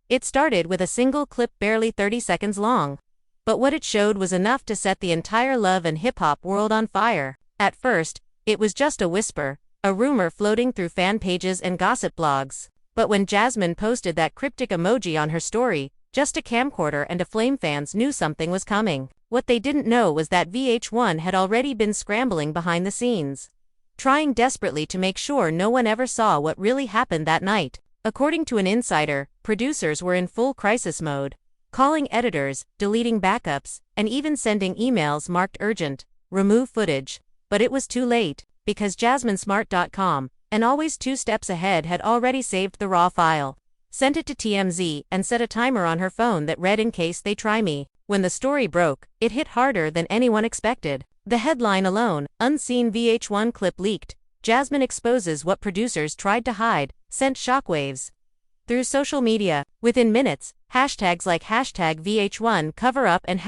It started with a single clip barely 30 seconds long. But what it showed was enough to set the entire love and hip-hop world on fire. At first, it was just a whisper, a rumor floating through fan pages and gossip blogs. But when Jasmine posted that cryptic emoji on her story, just a camcorder and a flame, fans knew something was coming. What they didn't know was that VH1 had already been scrambling behind the scenes, trying desperately to make sure no one ever saw what really happened that night. According to an insider, producers were in full crisis mode, calling editors, deleting backups, and even sending emails marked urgent, remove footage. But it was too late, because JasmineSmart.com, and always 2 steps ahead, had already saved the raw file, sent it to TMZ, and set a timer on her phone that read, "In case they try me." When the story broke, it hit harder than anyone expected. The headline alone, "Unseen VH1 clip leaked, Jasmine exposes what producers tried to hide," sent shockwaves through social media. Within minutes, hashtags like #VH1 cover up and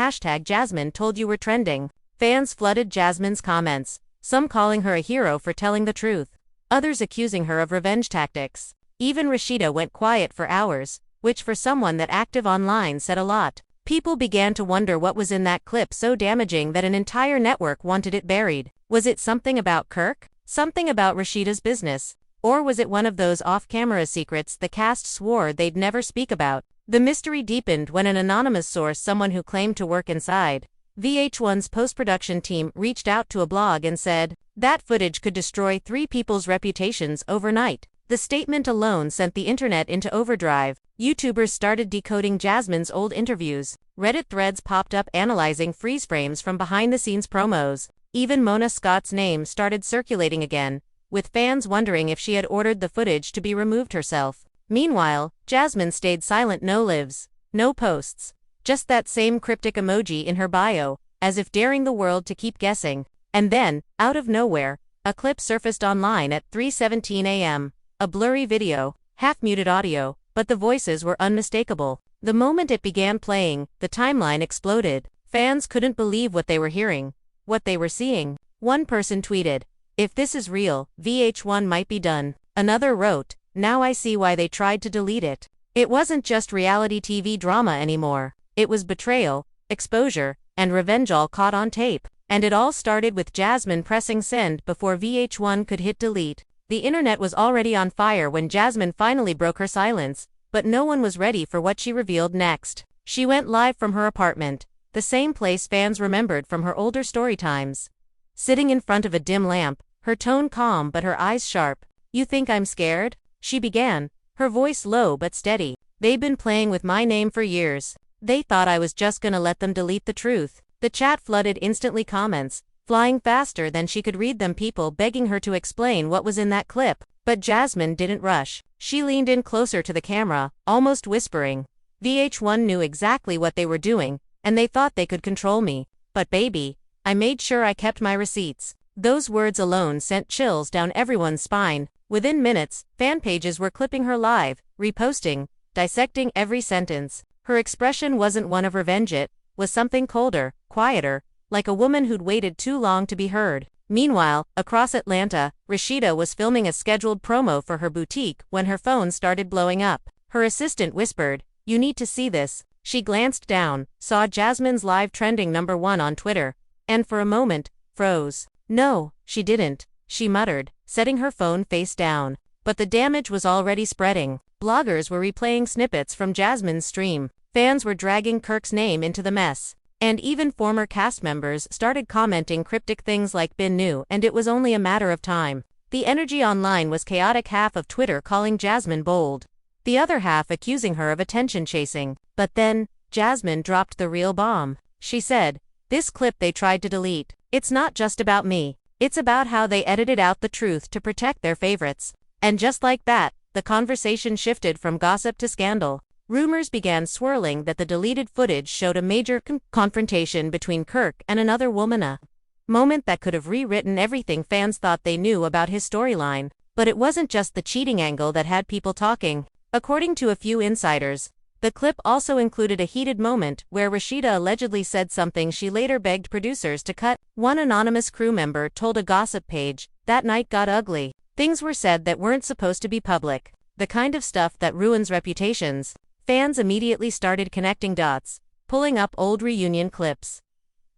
#Jasmine told you were trending. Fans flooded Jasmine's comments, some calling her a hero for telling the truth, others accusing her of revenge tactics. Even Rashida went quiet for hours, which for someone that active online said a lot. People began to wonder what was in that clip so damaging that an entire network wanted it buried. Was it something about Kirk? Something about Rashida's business? Or was it one of those off-camera secrets the cast swore they'd never speak about? The mystery deepened when an anonymous source, someone who claimed to work inside VH1's post-production team, reached out to a blog and said that footage could destroy 3 people's reputations overnight. The statement alone sent the internet into overdrive. YouTubers started decoding Jasmine's old interviews. Reddit threads popped up analyzing freeze frames from behind-the-scenes promos. Even Mona Scott's name started circulating again, with fans wondering if she had ordered the footage to be removed herself. Meanwhile, Jasmine stayed silent. No lives, no posts, just that same cryptic emoji in her bio, as if daring the world to keep guessing. And then, out of nowhere, a clip surfaced online at 3:17 a.m. A blurry video, half-muted audio, but the voices were unmistakable. The moment it began playing, the timeline exploded. Fans couldn't believe what they were hearing, what they were seeing. One person tweeted, "If this is real, VH1 might be done." Another wrote, "Now I see why they tried to delete it." It wasn't just reality TV drama anymore. It was betrayal, exposure, and revenge all caught on tape. And it all started with Jasmine pressing send before VH1 could hit delete. The internet was already on fire when Jasmine finally broke her silence, but no one was ready for what she revealed next. She went live from her apartment, the same place fans remembered from her older story times. Sitting in front of a dim lamp, her tone calm but her eyes sharp. "You think I'm scared?" she began, her voice low but steady. "They've been playing with my name for years. They thought I was just gonna let them delete the truth." The chat flooded instantly, comments flying faster than she could read them, people begging her to explain what was in that clip. But Jasmine didn't rush. She leaned in closer to the camera, almost whispering. "VH1 knew exactly what they were doing, and they thought they could control me. But baby, I made sure I kept my receipts." Those words alone sent chills down everyone's spine. Within minutes, fan pages were clipping her live, reposting, dissecting every sentence. Her expression wasn't one of revenge, it was something colder, quieter, like a woman who'd waited too long to be heard. Meanwhile, across Atlanta, Rashida was filming a scheduled promo for her boutique when her phone started blowing up. Her assistant whispered, "You need to see this." She glanced down, saw Jasmine's live trending #1 on Twitter, and for a moment, froze. "No, she didn't," she muttered, setting her phone face down. But the damage was already spreading. Bloggers were replaying snippets from Jasmine's stream. Fans were dragging Kirk's name into the mess. And even former cast members started commenting cryptic things like "Been new," and "It was only a matter of time." The energy online was chaotic, half of Twitter calling Jasmine bold, the other half accusing her of attention chasing. But then, Jasmine dropped the real bomb. She said, "This clip they tried to delete. It's not just about me. It's about how they edited out the truth to protect their favorites." And just like that, the conversation shifted from gossip to scandal. Rumors began swirling that the deleted footage showed a major confrontation between Kirk and another woman, a moment that could have rewritten everything fans thought they knew about his storyline. But it wasn't just the cheating angle that had people talking. According to a few insiders, the clip also included a heated moment where Rashida allegedly said something she later begged producers to cut. One anonymous crew member told a gossip page, "That night got ugly. Things were said that weren't supposed to be public. The kind of stuff that ruins reputations." Fans immediately started connecting dots, pulling up old reunion clips,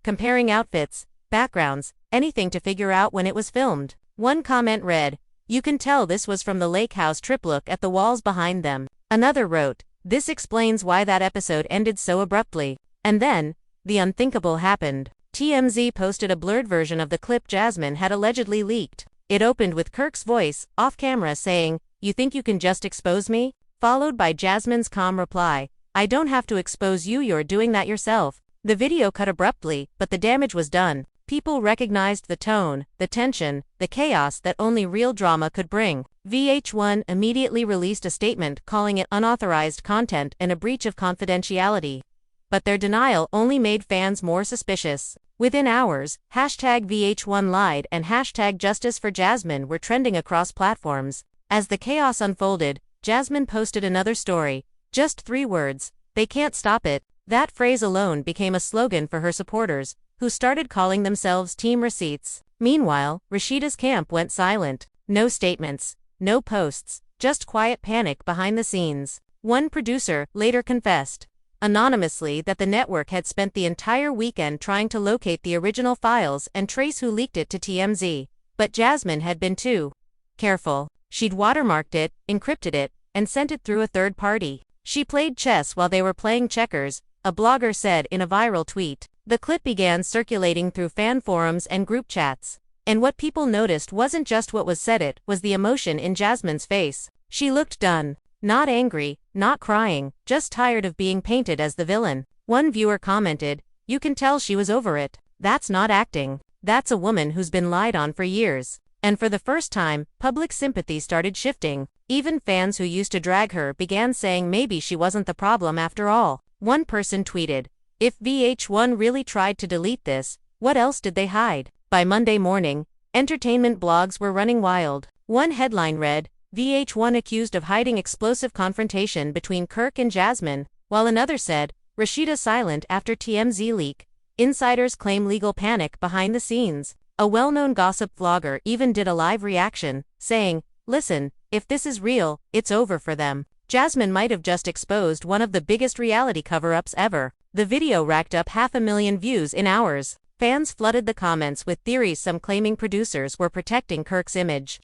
comparing outfits, backgrounds, anything to figure out when it was filmed. One comment read, "You can tell this was from the lake house trip. Look at the walls behind them." Another wrote, "This explains why that episode ended so abruptly." And then, the unthinkable happened. TMZ posted a blurred version of the clip Jasmine had allegedly leaked. It opened with Kirk's voice, off camera, saying, "You think you can just expose me?" Followed by Jasmine's calm reply, "I don't have to expose you, you're doing that yourself." The video cut abruptly, but the damage was done. People recognized the tone, the tension, the chaos that only real drama could bring. VH1 immediately released a statement calling it unauthorized content and a breach of confidentiality. But their denial only made fans more suspicious. Within hours, #VH1 lied and #Justice for Jasmine were trending across platforms. As the chaos unfolded, Jasmine posted another story. Just 3 words, "They can't stop it." That phrase alone became a slogan for her supporters, who started calling themselves Team Receipts. Meanwhile, Rashida's camp went silent. No statements, no posts, just quiet panic behind the scenes. One producer later confessed, anonymously, that the network had spent the entire weekend trying to locate the original files and trace who leaked it to TMZ. But Jasmine had been too careful. She'd watermarked it, encrypted it, and sent it through a third party. She played chess while they were playing checkers, a blogger said in a viral tweet. The clip began circulating through fan forums and group chats. And what people noticed wasn't just what was said, it was the emotion in Jasmine's face. She looked done. Not angry, not crying, just tired of being painted as the villain. One viewer commented, "You can tell she was over it. That's not acting. That's a woman who's been lied on for years." And for the first time, public sympathy started shifting. Even fans who used to drag her began saying maybe she wasn't the problem after all. One person tweeted, "If VH1 really tried to delete this, what else did they hide?" By Monday morning, entertainment blogs were running wild. One headline read, "VH1 accused of hiding explosive confrontation between Kirk and Jasmine," while another said, "Rashida silent after TMZ leak. Insiders claim legal panic behind the scenes." A well-known gossip vlogger even did a live reaction, saying, "Listen, if this is real, it's over for them." Jasmine might have just exposed one of the biggest reality cover-ups ever. The video racked up 500,000 views in hours. Fans flooded the comments with theories, some claiming producers were protecting Kirk's image,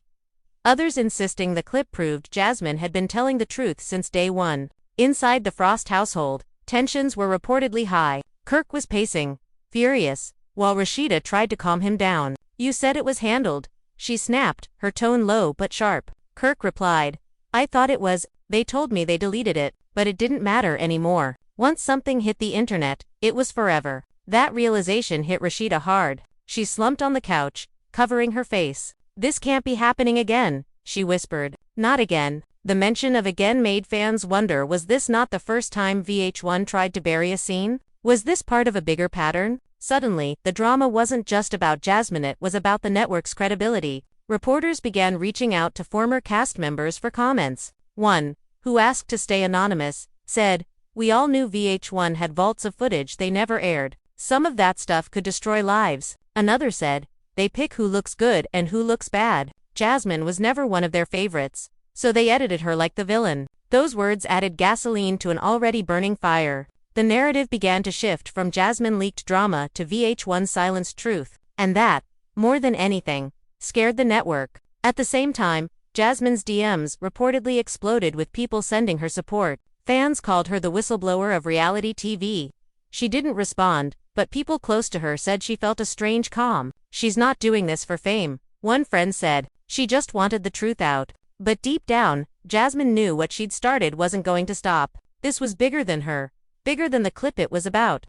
others insisting the clip proved Jasmine had been telling the truth since day one. Inside the Frost household, tensions were reportedly high. Kirk was pacing, furious, while Rashida tried to calm him down. "You said it was handled," she snapped, her tone low but sharp. Kirk replied, "I thought it was. They told me they deleted it, but it didn't matter anymore. Once something hit the internet, it was forever." That realization hit Rashida hard. She slumped on the couch, covering her face. "This can't be happening again," she whispered. "Not again." The mention of again made fans wonder, was this not the first time VH1 tried to bury a scene? Was this part of a bigger pattern? Suddenly, the drama wasn't just about Jasmine, it was about the network's credibility. Reporters began reaching out to former cast members for comments. One, who asked to stay anonymous, said, "We all knew VH1 had vaults of footage they never aired. Some of that stuff could destroy lives." Another said, "They pick who looks good and who looks bad. Jasmine was never one of their favorites, so they edited her like the villain." Those words added gasoline to an already burning fire. The narrative began to shift from Jasmine leaked drama to VH1 silenced truth. And that, more than anything, scared the network. At the same time, Jasmine's DMs reportedly exploded with people sending her support. Fans called her the whistleblower of reality TV. She didn't respond, but people close to her said she felt a strange calm. "She's not doing this for fame," one friend said. "She just wanted the truth out." But deep down, Jasmine knew what she'd started wasn't going to stop. This was bigger than her, bigger than the clip it was about.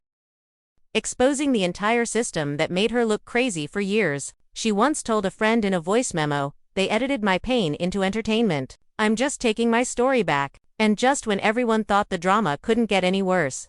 Exposing the entire system that made her look crazy for years. She once told a friend in a voice memo, "They edited my pain into entertainment. I'm just taking my story back." And just when everyone thought the drama couldn't get any worse,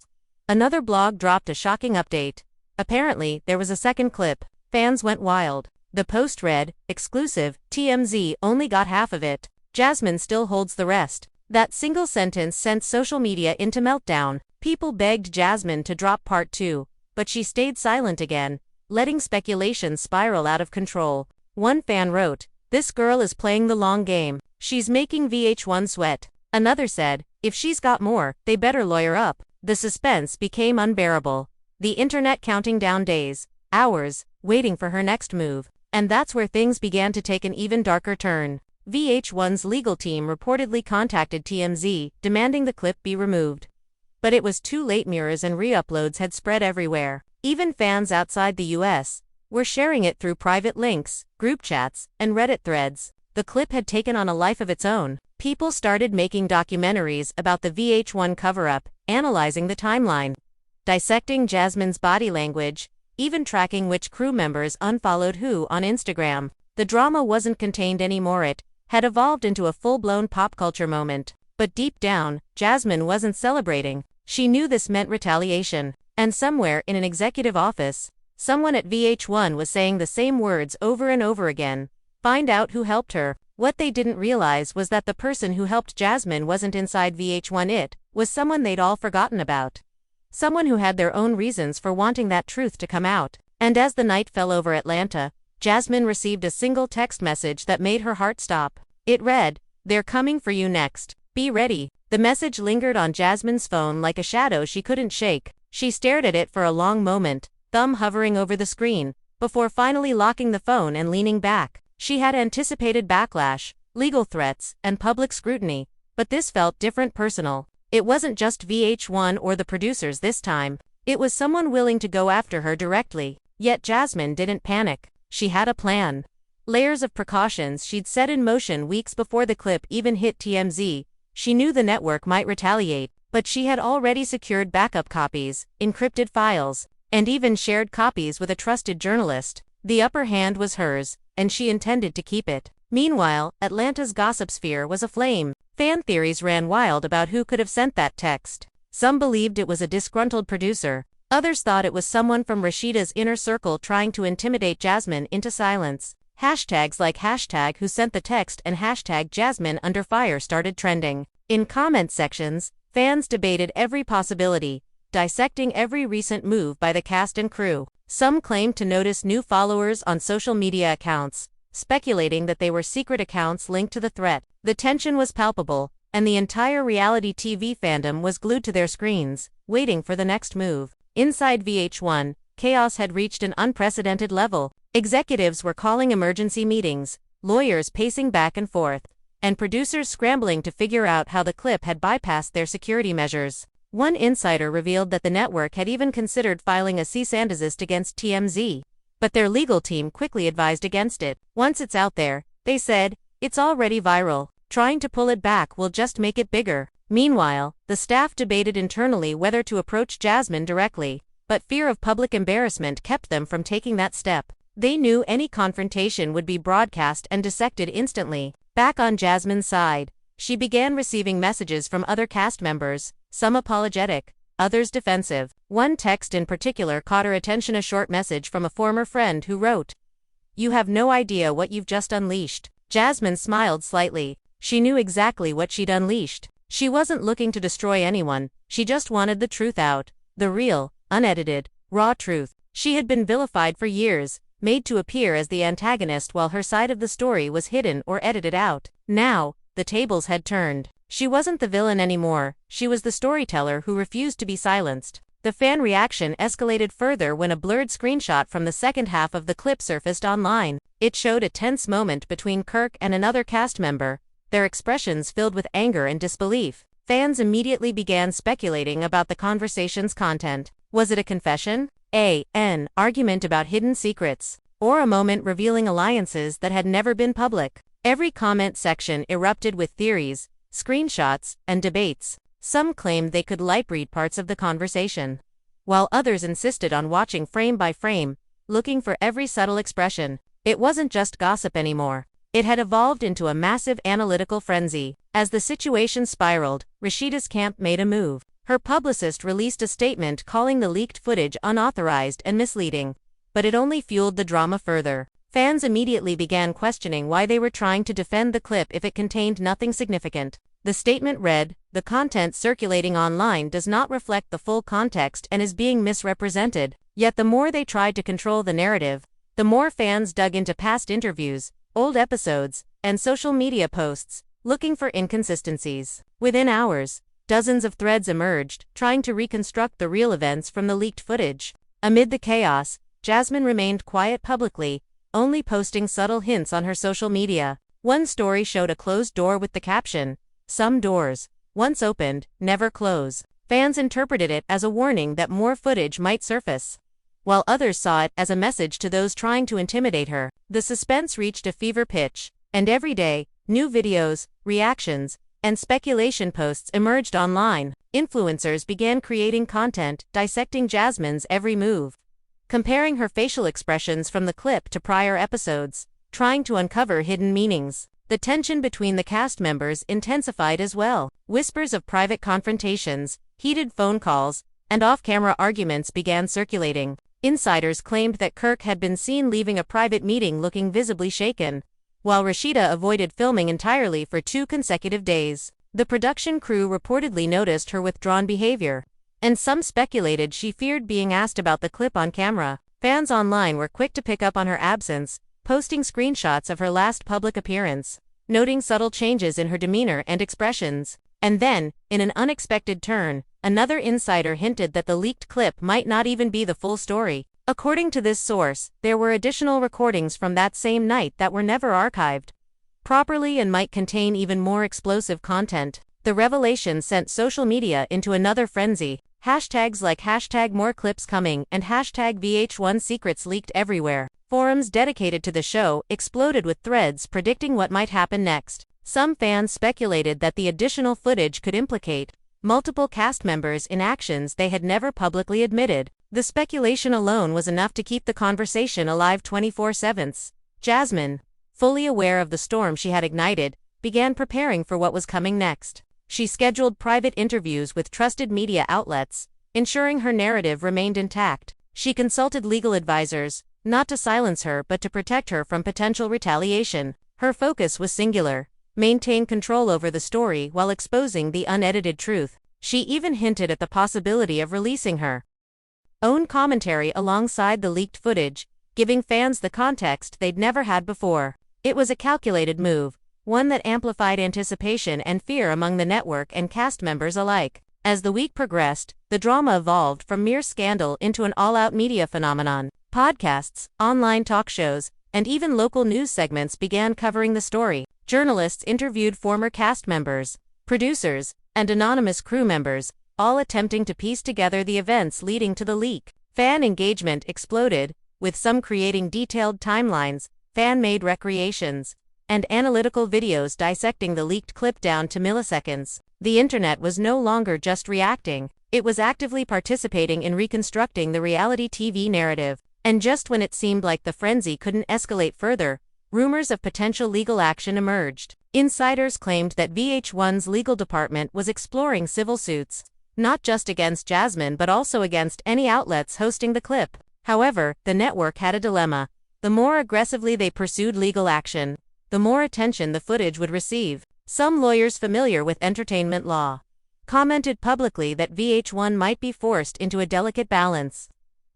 another blog dropped a shocking update. Apparently, there was a second clip. Fans went wild. The post read, "Exclusive, TMZ only got half of it. Jasmine still holds the rest." That single sentence sent social media into meltdown. People begged Jasmine to drop part 2, but she stayed silent again, letting speculation spiral out of control. One fan wrote, "This girl is playing the long game. She's making VH1 sweat." Another said, if she's got more, they better lawyer up. The suspense became unbearable. The internet counting down days, hours, waiting for her next move. And that's where things began to take an even darker turn. VH1's legal team reportedly contacted TMZ, demanding the clip be removed. But it was too late. Mirrors and re-uploads had spread everywhere. Even fans outside the US were sharing it through private links, group chats, and Reddit threads. The clip had taken on a life of its own. People started making documentaries about the VH1 cover-up, analyzing the timeline, dissecting Jasmine's body language, even tracking which crew members unfollowed who on Instagram. The drama wasn't contained anymore. It had evolved into a full-blown pop culture moment. But deep down, Jasmine wasn't celebrating. She knew this meant retaliation. And somewhere in an executive office, someone at VH1 was saying the same words over and over again. Find out who helped her. What they didn't realize was that the person who helped Jasmine wasn't inside VH1. It was someone they'd all forgotten about. Someone who had their own reasons for wanting that truth to come out. And as the night fell over Atlanta, Jasmine received a single text message that made her heart stop. It read, "They're coming for you next. Be ready." The message lingered on Jasmine's phone like a shadow she couldn't shake. She stared at it for a long moment, thumb hovering over the screen, before finally locking the phone and leaning back. She had anticipated backlash, legal threats, and public scrutiny, but this felt different, personal. It wasn't just VH1 or the producers this time. It was someone willing to go after her directly. Yet Jasmine didn't panic. She had a plan. Layers of precautions she'd set in motion weeks before the clip even hit TMZ. She knew the network might retaliate, but she had already secured backup copies, encrypted files, and even shared copies with a trusted journalist. The upper hand was hers, and she intended to keep it. Meanwhile, Atlanta's gossip sphere was aflame. Fan theories ran wild about who could have sent that text. Some believed it was a disgruntled producer. Others thought it was someone from Rashida's inner circle trying to intimidate Jasmine into silence. Hashtags like #who-sent-the-text and #JasmineUnderFire started trending. In comment sections, fans debated every possibility, dissecting every recent move by the cast and crew. Some claimed to notice new followers on social media accounts, speculating that they were secret accounts linked to the threat. The tension was palpable, and the entire reality TV fandom was glued to their screens, waiting for the next move. Inside VH1, chaos had reached an unprecedented level. Executives were calling emergency meetings, lawyers pacing back and forth, and producers scrambling to figure out how the clip had bypassed their security measures. One insider revealed that the network had even considered filing a cease and desist against TMZ. But their legal team quickly advised against it. Once it's out there, they said, it's already viral. Trying to pull it back will just make it bigger. Meanwhile, the staff debated internally whether to approach Jasmine directly, but fear of public embarrassment kept them from taking that step. They knew any confrontation would be broadcast and dissected instantly. Back on Jasmine's side, she began receiving messages from other cast members, some apologetic, others defensive. One text in particular caught her attention, a short message from a former friend who wrote, "You have no idea what you've just unleashed." Jasmine smiled slightly. She knew exactly what she'd unleashed. She wasn't looking to destroy anyone, she just wanted the truth out. The real, unedited, raw truth. She had been vilified for years, made to appear as the antagonist while her side of the story was hidden or edited out. Now, the tables had turned. She wasn't the villain anymore, she was the storyteller who refused to be silenced. The fan reaction escalated further when a blurred screenshot from the second half of the clip surfaced online. It showed a tense moment between Kirk and another cast member, their expressions filled with anger and disbelief. Fans immediately began speculating about the conversation's content. Was it a confession? An argument about hidden secrets? Or a moment revealing alliances that had never been public? Every comment section erupted with theories, screenshots, and debates. Some claimed they could light-read parts of the conversation, while others insisted on watching frame by frame, looking for every subtle expression. It wasn't just gossip anymore. It had evolved into a massive analytical frenzy. As the situation spiraled, Rashida's camp made a move. Her publicist released a statement calling the leaked footage unauthorized and misleading. But it only fueled the drama further. Fans immediately began questioning why they were trying to defend the clip if it contained nothing significant. The statement read, "The content circulating online does not reflect the full context and is being misrepresented." Yet the more they tried to control the narrative, the more fans dug into past interviews, old episodes, and social media posts, looking for inconsistencies. Within hours, dozens of threads emerged, trying to reconstruct the real events from the leaked footage. Amid the chaos, Jasmine remained quiet publicly, only posting subtle hints on her social media. One story showed a closed door with the caption, "Some doors, once opened, never close." Fans interpreted it as a warning that more footage might surface, while others saw it as a message to those trying to intimidate her. The suspense reached a fever pitch, and every day, new videos, reactions, and speculation posts emerged online. Influencers began creating content dissecting Jasmine's every move, comparing her facial expressions from the clip to prior episodes, trying to uncover hidden meanings. The tension between the cast members intensified as well. Whispers of private confrontations, heated phone calls, and off-camera arguments began circulating. Insiders claimed that Kirk had been seen leaving a private meeting looking visibly shaken, while Rashida avoided filming entirely for 2 consecutive days. The production crew reportedly noticed her withdrawn behavior, and some speculated she feared being asked about the clip on camera. Fans online were quick to pick up on her absence, posting screenshots of her last public appearance, noting subtle changes in her demeanor and expressions. And then, in an unexpected turn, another insider hinted that the leaked clip might not even be the full story. According to this source, there were additional recordings from that same night that were never archived properly and might contain even more explosive content. The revelation sent social media into another frenzy. Hashtags like #MoreClipsComing and #VH1 secrets leaked everywhere. Forums dedicated to the show exploded with threads predicting what might happen next. Some fans speculated that the additional footage could implicate multiple cast members in actions they had never publicly admitted. The speculation alone was enough to keep the conversation alive 24/7. Jasmine, fully aware of the storm she had ignited, began preparing for what was coming next. She scheduled private interviews with trusted media outlets, ensuring her narrative remained intact. She consulted legal advisors, not to silence her but to protect her from potential retaliation. Her focus was singular: maintain control over the story while exposing the unedited truth. She even hinted at the possibility of releasing her own commentary alongside the leaked footage, giving fans the context they'd never had before. It was a calculated move, one that amplified anticipation and fear among the network and cast members alike. As the week progressed, the drama evolved from mere scandal into an all-out media phenomenon. Podcasts, online talk shows, and even local news segments began covering the story. Journalists interviewed former cast members, producers, and anonymous crew members, all attempting to piece together the events leading to the leak. Fan engagement exploded, with some creating detailed timelines, fan-made recreations, and analytical videos dissecting the leaked clip down to milliseconds. The internet was no longer just reacting, it was actively participating in reconstructing the reality TV narrative. And just when it seemed like the frenzy couldn't escalate further, rumors of potential legal action emerged. Insiders claimed that VH1's legal department was exploring civil suits, not just against Jasmine but also against any outlets hosting the clip. However, the network had a dilemma. The more aggressively they pursued legal action, the more attention the footage would receive. Some lawyers familiar with entertainment law commented publicly that VH1 might be forced into a delicate balance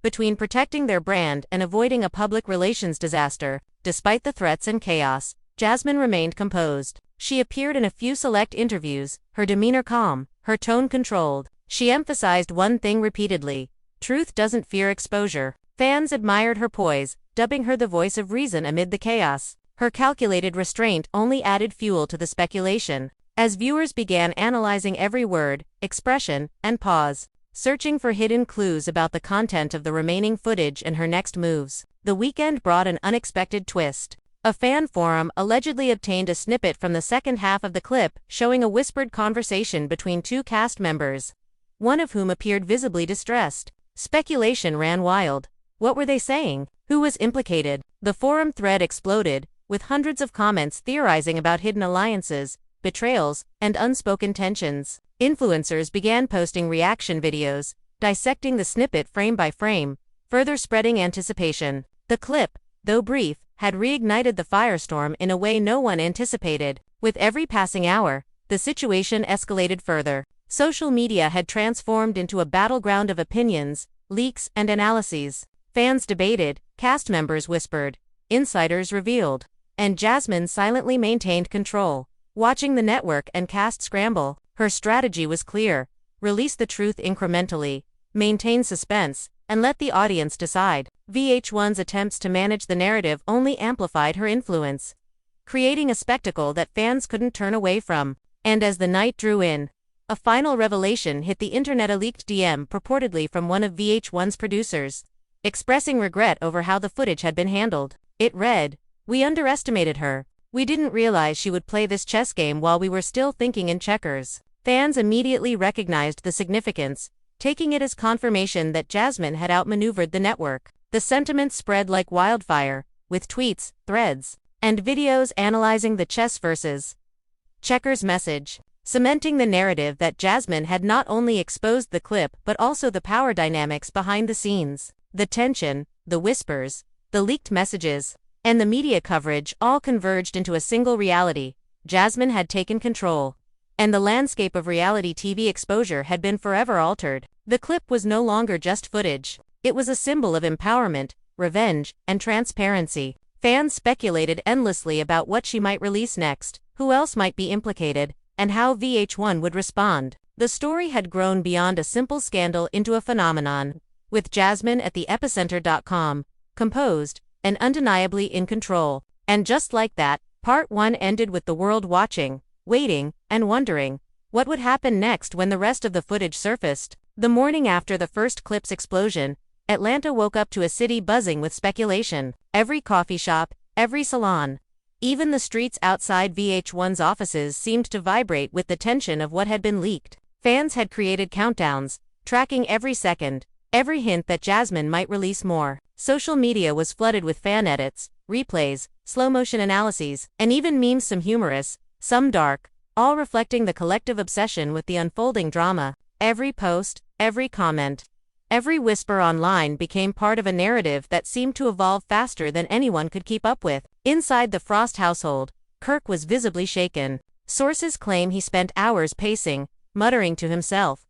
between protecting their brand and avoiding a public relations disaster. Despite the threats and chaos, Jasmine remained composed. She appeared in a few select interviews, her demeanor calm, her tone controlled. She emphasized one thing repeatedly: truth doesn't fear exposure. Fans admired her poise, dubbing her the voice of reason amid the chaos. Her calculated restraint only added fuel to the speculation. As viewers began analyzing every word, expression, and pause, searching for hidden clues about the content of the remaining footage and her next moves, the weekend brought an unexpected twist. A fan forum allegedly obtained a snippet from the second half of the clip, showing a whispered conversation between 2 cast members, one of whom appeared visibly distressed. Speculation ran wild. What were they saying? Who was implicated? The forum thread exploded, with hundreds of comments theorizing about hidden alliances, betrayals, and unspoken tensions. Influencers began posting reaction videos, dissecting the snippet frame by frame, further spreading anticipation. The clip, though brief, had reignited the firestorm in a way no one anticipated. With every passing hour, the situation escalated further. Social media had transformed into a battleground of opinions, leaks, and analyses. Fans debated, cast members whispered, insiders revealed, and Jasmine silently maintained control. Watching the network and cast scramble, her strategy was clear: release the truth incrementally, maintain suspense, and let the audience decide. VH1's attempts to manage the narrative only amplified her influence, creating a spectacle that fans couldn't turn away from. And as the night drew in, a final revelation hit the internet: a leaked DM purportedly from one of VH1's producers, expressing regret over how the footage had been handled. It read, "We underestimated her. We didn't realize she would play this chess game while we were still thinking in checkers." Fans immediately recognized the significance, taking it as confirmation that Jasmine had outmaneuvered the network. The sentiment spread like wildfire, with tweets, threads, and videos analyzing the chess versus checkers message, cementing the narrative that Jasmine had not only exposed the clip but also the power dynamics behind the scenes. The tension, the whispers, the leaked messages, and the media coverage all converged into a single reality: Jasmine had taken control, and the landscape of reality TV exposure had been forever altered. The clip was no longer just footage. It was a symbol of empowerment, revenge, and transparency. Fans speculated endlessly about what she might release next, who else might be implicated, and how VH1 would respond. The story had grown beyond a simple scandal into a phenomenon, with Jasmine at the epicenter.com, composed, and undeniably in control. And just like that, part 1 ended with the world watching, waiting, and wondering what would happen next when the rest of the footage surfaced. The morning after the first clip's explosion, Atlanta woke up to a city buzzing with speculation. Every coffee shop, every salon, even the streets outside VH1's offices seemed to vibrate with the tension of what had been leaked. Fans had created countdowns, tracking every second, every hint that Jasmine might release more. Social media was flooded with fan edits, replays, slow-motion analyses, and even memes, some humorous, some dark, all reflecting the collective obsession with the unfolding drama. Every post, every comment, every whisper online became part of a narrative that seemed to evolve faster than anyone could keep up with. Inside the Frost household, Kirk was visibly shaken. Sources claim he spent hours pacing, muttering to himself,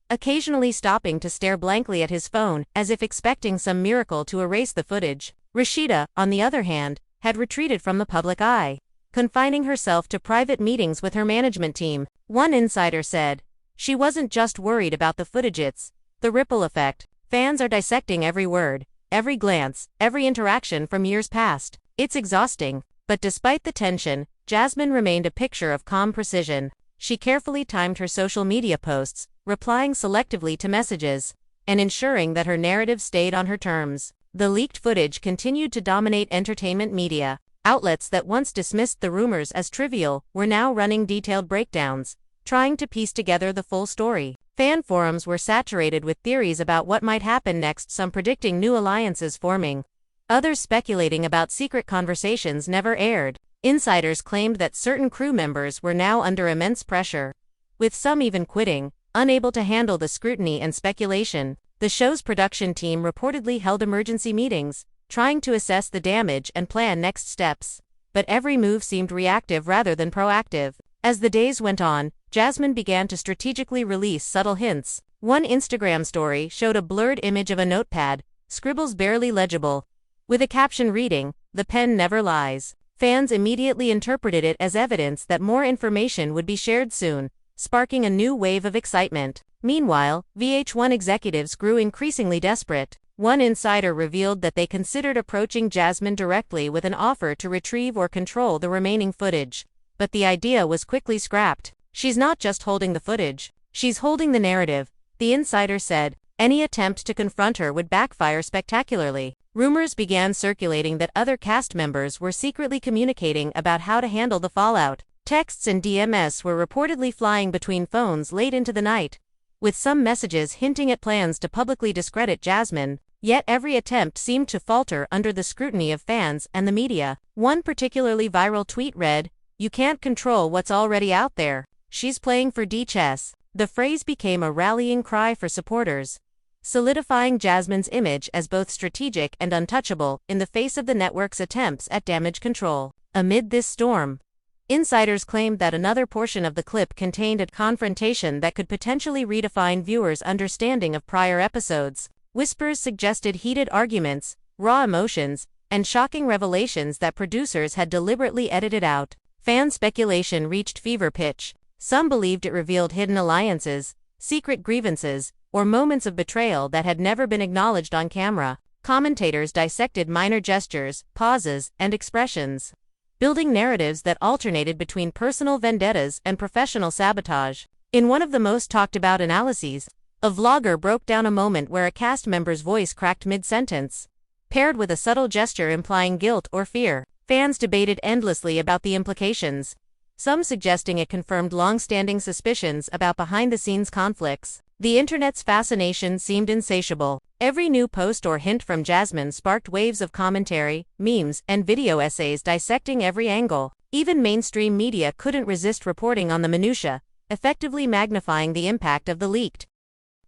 occasionally stopping to stare blankly at his phone as if expecting some miracle to erase the footage. Rashida, on the other hand, had retreated from the public eye, confining herself to private meetings with her management team. One insider said, "She wasn't just worried about the footage, it's the ripple effect. Fans are dissecting every word, every glance, every interaction from years past. It's exhausting." But despite the tension, Jasmine remained a picture of calm precision. She carefully timed her social media posts, replying selectively to messages, and ensuring that her narrative stayed on her terms. The leaked footage continued to dominate entertainment media. Outlets that once dismissed the rumors as trivial were now running detailed breakdowns, trying to piece together the full story. Fan forums were saturated with theories about what might happen next, some predicting new alliances forming, others speculating about secret conversations never aired. Insiders claimed that certain crew members were now under immense pressure, with some even quitting, unable to handle the scrutiny and speculation. The show's production team reportedly held emergency meetings, trying to assess the damage and plan next steps. But every move seemed reactive rather than proactive. As the days went on, Jasmine began to strategically release subtle hints. One Instagram story showed a blurred image of a notepad, scribbles barely legible, with a caption reading, "The pen never lies." Fans immediately interpreted it as evidence that more information would be shared soon, sparking a new wave of excitement. Meanwhile, VH1 executives grew increasingly desperate. One insider revealed that they considered approaching Jasmine directly with an offer to retrieve or control the remaining footage. But the idea was quickly scrapped. "She's not just holding the footage, she's holding the narrative," the insider said. Any attempt to confront her would backfire spectacularly. Rumors began circulating that other cast members were secretly communicating about how to handle the fallout. Texts and DMs were reportedly flying between phones late into the night, with some messages hinting at plans to publicly discredit Jasmine. Yet every attempt seemed to falter under the scrutiny of fans and the media. One particularly viral tweet read, "You can't control what's already out there. She's playing for D-chess." The phrase became a rallying cry for supporters, solidifying Jasmine's image as both strategic and untouchable in the face of the network's attempts at damage control. Amid this storm, insiders claimed that another portion of the clip contained a confrontation that could potentially redefine viewers' understanding of prior episodes. Whispers suggested heated arguments, raw emotions, and shocking revelations that producers had deliberately edited out. Fan speculation reached fever pitch. Some believed it revealed hidden alliances, secret grievances, or moments of betrayal that had never been acknowledged on camera. Commentators dissected minor gestures, pauses, and expressions, building narratives that alternated between personal vendettas and professional sabotage. In one of the most talked about analyses, a vlogger broke down a moment where a cast member's voice cracked mid-sentence, paired with a subtle gesture implying guilt or fear. Fans debated endlessly about the implications, some suggesting it confirmed long-standing suspicions about behind-the-scenes conflicts. The internet's fascination seemed insatiable. Every new post or hint from Jasmine sparked waves of commentary, memes, and video essays dissecting every angle. Even mainstream media couldn't resist reporting on the minutiae, effectively magnifying the impact of the leaked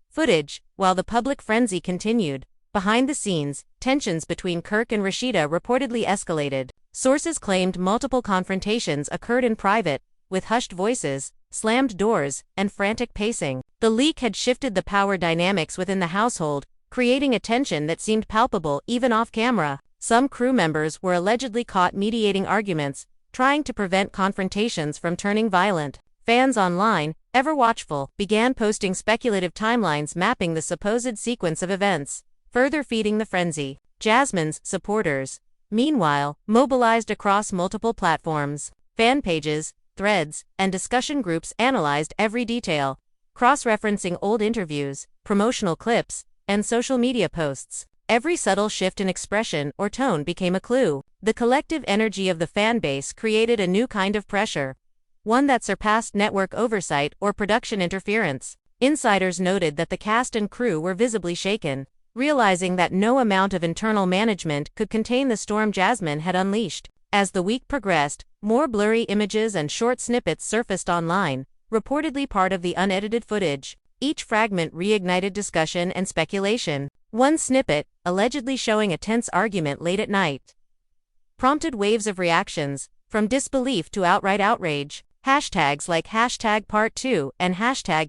footage. While the public frenzy continued, behind the scenes, tensions between Kirk and Rashida reportedly escalated. Sources claimed multiple confrontations occurred in private, with hushed voices, slammed doors, and frantic pacing. The leak had shifted the power dynamics within the household, creating a tension that seemed palpable even off-camera. Some crew members were allegedly caught mediating arguments, trying to prevent confrontations from turning violent. Fans online, ever watchful, began posting speculative timelines mapping the supposed sequence of events, further feeding the frenzy. Jasmine's supporters, meanwhile, mobilized across multiple platforms. Fan pages, threads, and discussion groups analyzed every detail, cross-referencing old interviews, promotional clips, and social media posts. Every subtle shift in expression or tone became a clue. The collective energy of the fan base created a new kind of pressure, one that surpassed network oversight or production interference. Insiders noted that the cast and crew were visibly shaken, realizing that no amount of internal management could contain the storm Jasmine had unleashed. As the week progressed, more blurry images and short snippets surfaced online, reportedly part of the unedited footage. Each fragment reignited discussion and speculation. One snippet, allegedly showing a tense argument late at night, prompted waves of reactions, from disbelief to outright outrage. Hashtags like #Part2 and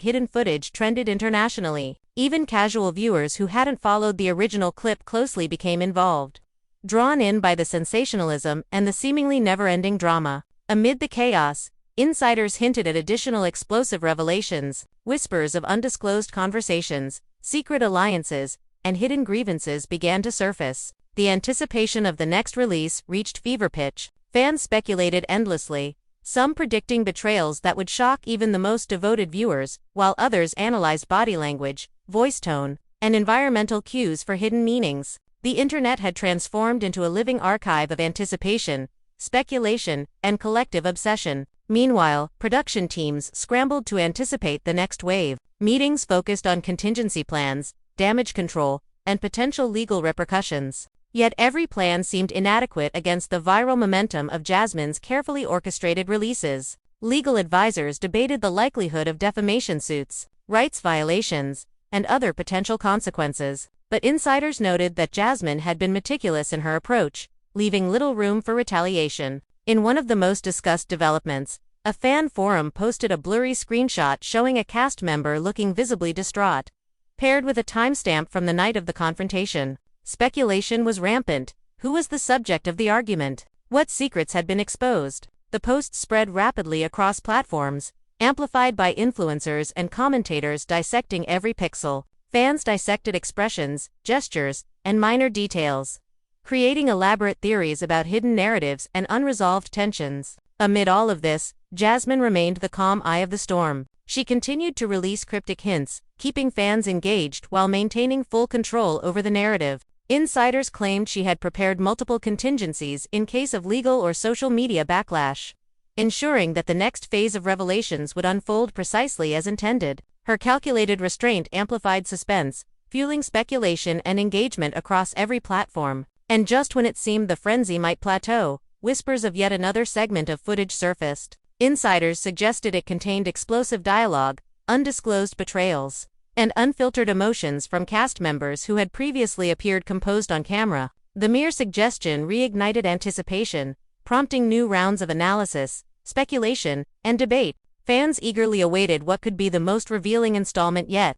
#Hidden Footage trended internationally. Even casual viewers who hadn't followed the original clip closely became involved, drawn in by the sensationalism and the seemingly never-ending drama. Amid the chaos, insiders hinted at additional explosive revelations. Whispers of undisclosed conversations, secret alliances, and hidden grievances began to surface. The anticipation of the next release reached fever pitch. Fans speculated endlessly, some predicting betrayals that would shock even the most devoted viewers, while others analyzed body language, voice tone, and environmental cues for hidden meanings. The internet had transformed into a living archive of anticipation, speculation, and collective obsession. Meanwhile, production teams scrambled to anticipate the next wave. Meetings focused on contingency plans, damage control, and potential legal repercussions. Yet every plan seemed inadequate against the viral momentum of Jasmine's carefully orchestrated releases. Legal advisors debated the likelihood of defamation suits, rights violations, and other potential consequences. But insiders noted that Jasmine had been meticulous in her approach, leaving little room for retaliation. In one of the most discussed developments, a fan forum posted a blurry screenshot showing a cast member looking visibly distraught, paired with a timestamp from the night of the confrontation. Speculation was rampant. Who was the subject of the argument? What secrets had been exposed? The post spread rapidly across platforms, amplified by influencers and commentators dissecting every pixel. Fans dissected expressions, gestures, and minor details, creating elaborate theories about hidden narratives and unresolved tensions. Amid all of this, Jasmine remained the calm eye of the storm. She continued to release cryptic hints, keeping fans engaged while maintaining full control over the narrative. Insiders claimed she had prepared multiple contingencies in case of legal or social media backlash, ensuring that the next phase of revelations would unfold precisely as intended. Her calculated restraint amplified suspense, fueling speculation and engagement across every platform. And just when it seemed the frenzy might plateau, whispers of yet another segment of footage surfaced. Insiders suggested it contained explosive dialogue, undisclosed betrayals, and unfiltered emotions from cast members who had previously appeared composed on camera. The mere suggestion reignited anticipation, prompting new rounds of analysis, speculation, and debate. Fans eagerly awaited what could be the most revealing installment yet,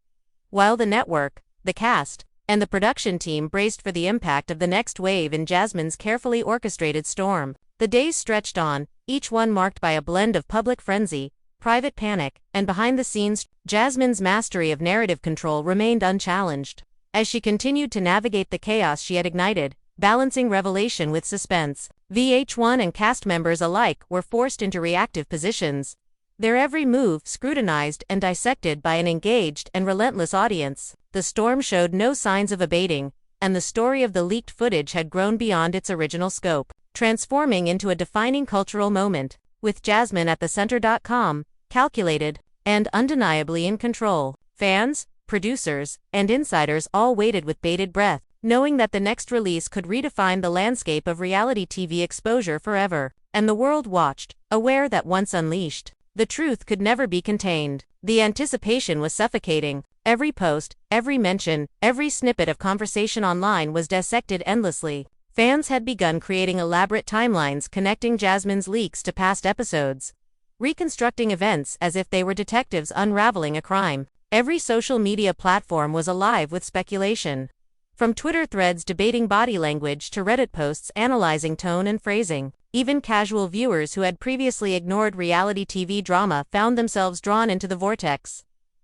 while the network, the cast, and the production team braced for the impact of the next wave in Jasmine's carefully orchestrated storm. The days stretched on, each one marked by a blend of public frenzy, private panic, and behind-the-scenes. Jasmine's mastery of narrative control remained unchallenged. As she continued to navigate the chaos she had ignited, balancing revelation with suspense, VH1 and cast members alike were forced into reactive positions, their every move scrutinized and dissected by an engaged and relentless audience. The storm showed no signs of abating, and the story of the leaked footage had grown beyond its original scope, transforming into a defining cultural moment, with Jasmine at the center. Calculated, and undeniably in control. Fans, producers, and insiders all waited with bated breath, knowing that the next release could redefine the landscape of reality TV exposure forever. And the world watched, aware that once unleashed, the truth could never be contained. The anticipation was suffocating. Every post, every mention, every snippet of conversation online was dissected endlessly. Fans had begun creating elaborate timelines connecting Jasmine's leaks to past episodes, reconstructing events as if they were detectives unraveling a crime. Every social media platform was alive with speculation. From Twitter threads debating body language to Reddit posts analyzing tone and phrasing, even casual viewers who had previously ignored reality TV drama found themselves drawn into the vortex,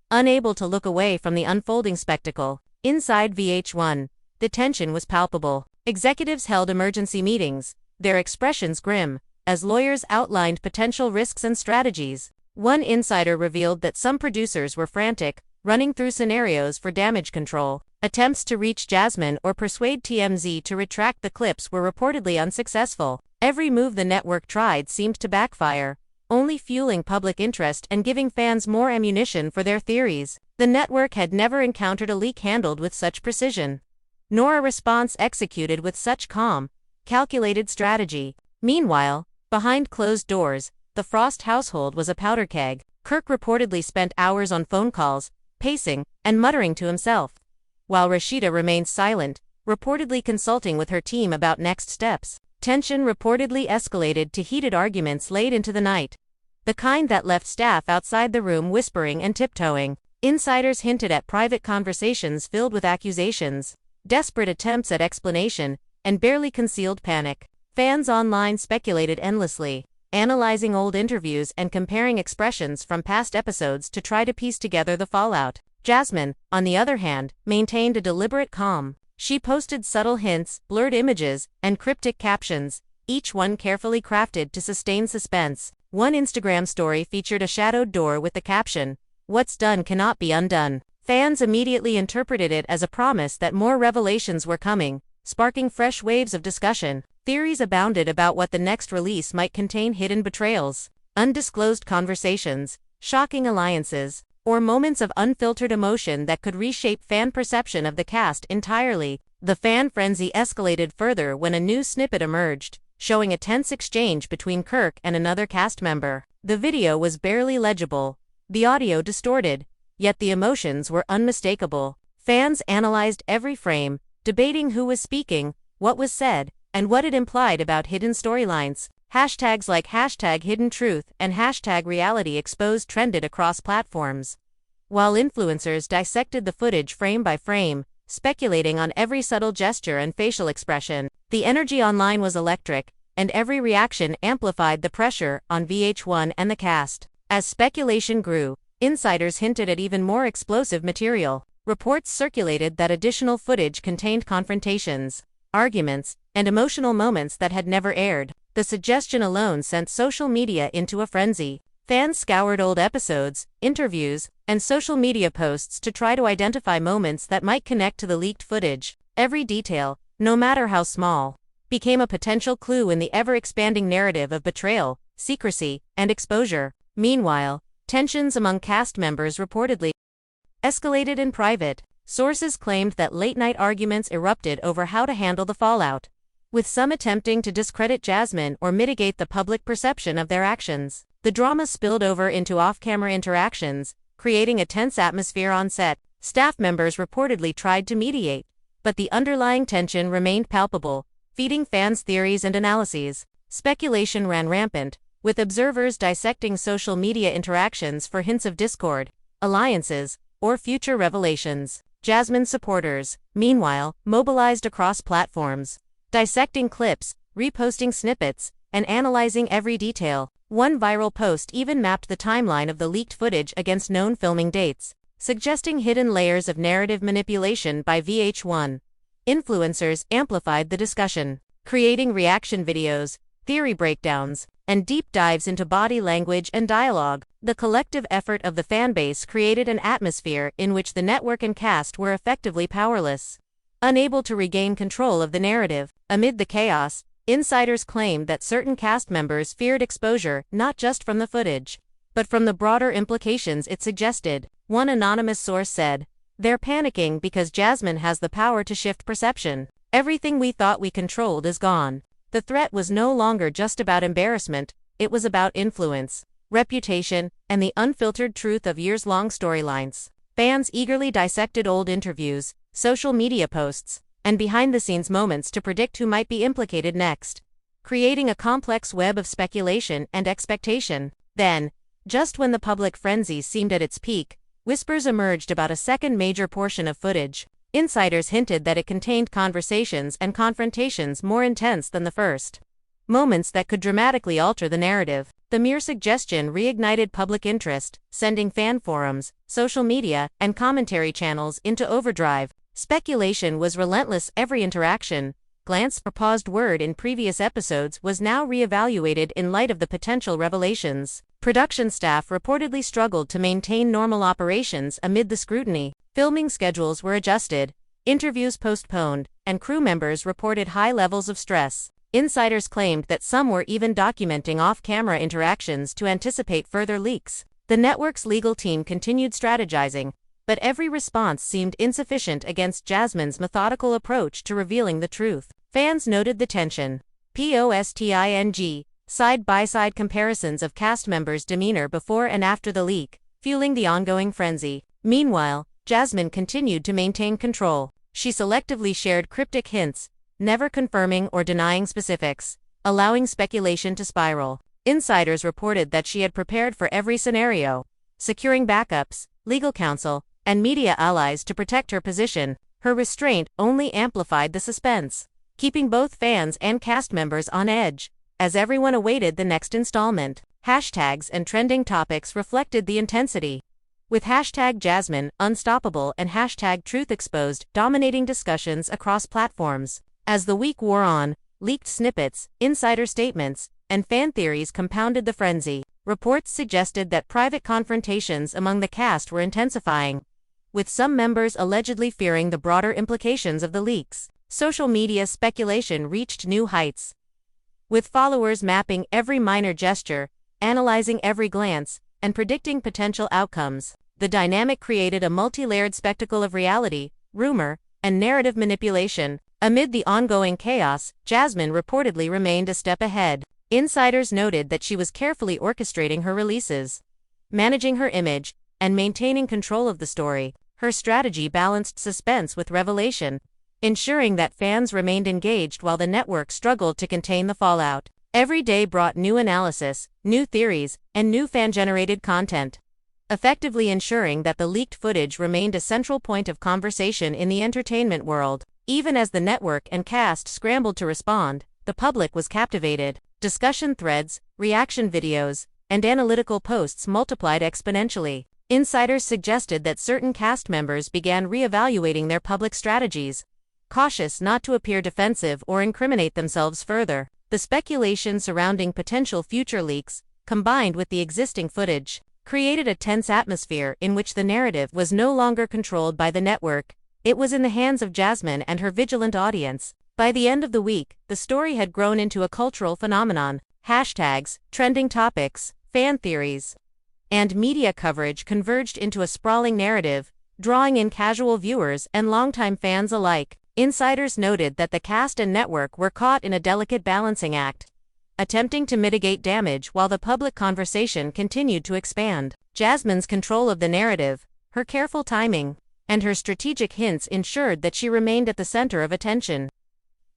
unable to look away from the unfolding spectacle. Inside VH1, the tension was palpable. Executives held emergency meetings, their expressions grim, as lawyers outlined potential risks and strategies. One insider revealed that some producers were frantic, running through scenarios for damage control. Attempts to reach Jasmine or persuade TMZ to retract the clips were reportedly unsuccessful. Every move the network tried seemed to backfire, only fueling public interest and giving fans more ammunition for their theories. The network had never encountered a leak handled with such precision, nor a response executed with such calm, calculated strategy. Meanwhile, behind closed doors, the Frost household was a powder keg. Kirk reportedly spent hours on phone calls, pacing, and muttering to himself, while Rashida remained silent, reportedly consulting with her team about next steps. Tension reportedly escalated to heated arguments late into the night, the kind that left staff outside the room whispering and tiptoeing. Insiders hinted at private conversations filled with accusations, desperate attempts at explanation, and barely concealed panic. Fans online speculated endlessly, analyzing old interviews and comparing expressions from past episodes to try to piece together the fallout. Jasmine, on the other hand, maintained a deliberate calm. She posted subtle hints, blurred images, and cryptic captions, each one carefully crafted to sustain suspense. One Instagram story featured a shadowed door with the caption, "What's done cannot be undone." Fans immediately interpreted it as a promise that more revelations were coming, sparking fresh waves of discussion. Theories abounded about what the next release might contain: hidden betrayals, undisclosed conversations, shocking alliances, or moments of unfiltered emotion that could reshape fan perception of the cast entirely. The fan frenzy escalated further when a new snippet emerged, showing a tense exchange between Kirk and another cast member. The video was barely legible, the audio distorted, yet the emotions were unmistakable. Fans analyzed every frame, debating who was speaking, what was said, and what it implied about hidden storylines. Hashtags like #HiddenTruth and #RealityExposed trended across platforms, while influencers dissected the footage frame by frame, speculating on every subtle gesture and facial expression. The energy online was electric, and every reaction amplified the pressure on VH1 and the cast. As speculation grew, insiders hinted at even more explosive material. Reports circulated that additional footage contained confrontations, arguments, and emotional moments that had never aired. The suggestion alone sent social media into a frenzy. Fans scoured old episodes, interviews, and social media posts to try to identify moments that might connect to the leaked footage. Every detail, no matter how small, became a potential clue in the ever-expanding narrative of betrayal, secrecy, and exposure. Meanwhile, tensions among cast members reportedly escalated in private. Sources claimed that late-night arguments erupted over how to handle the fallout, with some attempting to discredit Jasmine or mitigate the public perception of their actions. The drama spilled over into off-camera interactions, creating a tense atmosphere on set. Staff members reportedly tried to mediate, but the underlying tension remained palpable, feeding fans' theories and analyses. Speculation ran rampant, with observers dissecting social media interactions for hints of discord, alliances, or future revelations. Jasmine supporters, meanwhile, mobilized across platforms, dissecting clips, reposting snippets, and analyzing every detail. One viral post even mapped the timeline of the leaked footage against known filming dates, suggesting hidden layers of narrative manipulation by VH1. Influencers amplified the discussion, creating reaction videos, theory breakdowns, and deep dives into body language and dialogue. The collective effort of the fanbase created an atmosphere in which the network and cast were effectively powerless, unable to regain control of the narrative. Amid the chaos, insiders claimed that certain cast members feared exposure not just from the footage, but from the broader implications it suggested. One anonymous source said, "They're panicking because Jasmine has the power to shift perception. Everything we thought we controlled is gone." The threat was no longer just about embarrassment, it was about influence, reputation, and the unfiltered truth of years-long storylines. Fans eagerly dissected old interviews, social media posts, and behind-the-scenes moments to predict who might be implicated next, creating a complex web of speculation and expectation. Then, just when the public frenzy seemed at its peak, whispers emerged about a second major portion of footage. Insiders hinted that it contained conversations and confrontations more intense than the first, moments that could dramatically alter the narrative. The mere suggestion reignited public interest, sending fan forums, social media, and commentary channels into overdrive. Speculation was relentless. Every interaction, glance, or paused word in previous episodes was now re-evaluated in light of the potential revelations. Production staff reportedly struggled to maintain normal operations amid the scrutiny. Filming schedules were adjusted, interviews postponed, and crew members reported high levels of stress. Insiders claimed that some were even documenting off-camera interactions to anticipate further leaks. The network's legal team continued strategizing, but every response seemed insufficient against Jasmine's methodical approach to revealing the truth. Fans noted the tension. Posting side-by-side comparisons of cast members' demeanor before and after the leak, fueling the ongoing frenzy. Meanwhile, Jasmine continued to maintain control. She selectively shared cryptic hints, never confirming or denying specifics, allowing speculation to spiral. Insiders reported that she had prepared for every scenario, securing backups, legal counsel, and media allies to protect her position. Her restraint only amplified the suspense, keeping both fans and cast members on edge, as everyone awaited the next installment. Hashtags and trending topics reflected the intensity, with hashtag Jasmine Unstoppable and hashtag Truth Exposed dominating discussions across platforms. As the week wore on, leaked snippets, insider statements, and fan theories compounded the frenzy. Reports suggested that private confrontations among the cast were intensifying, with some members allegedly fearing the broader implications of the leaks. Social media speculation reached new heights, with followers mapping every minor gesture, analyzing every glance, and predicting potential outcomes. The dynamic created a multi-layered spectacle of reality, rumor, and narrative manipulation. Amid the ongoing chaos, Jasmine reportedly remained a step ahead. Insiders noted that she was carefully orchestrating her releases, managing her image, and maintaining control of the story. Her strategy balanced suspense with revelation, ensuring that fans remained engaged while the network struggled to contain the fallout. Every day brought new analysis, new theories, and new fan-generated content, effectively ensuring that the leaked footage remained a central point of conversation in the entertainment world. Even as the network and cast scrambled to respond, the public was captivated. Discussion threads, reaction videos, and analytical posts multiplied exponentially. Insiders suggested that certain cast members began re-evaluating their public strategies, cautious not to appear defensive or incriminate themselves further. The speculation surrounding potential future leaks, combined with the existing footage, created a tense atmosphere in which the narrative was no longer controlled by the network. It was in the hands of Jasmine and her vigilant audience. By the end of the week, the story had grown into a cultural phenomenon. Hashtags, trending topics, fan theories, and media coverage converged into a sprawling narrative, drawing in casual viewers and longtime fans alike. Insiders noted that the cast and network were caught in a delicate balancing act, attempting to mitigate damage while the public conversation continued to expand. Jasmine's control of the narrative, her careful timing, and her strategic hints ensured that she remained at the center of attention,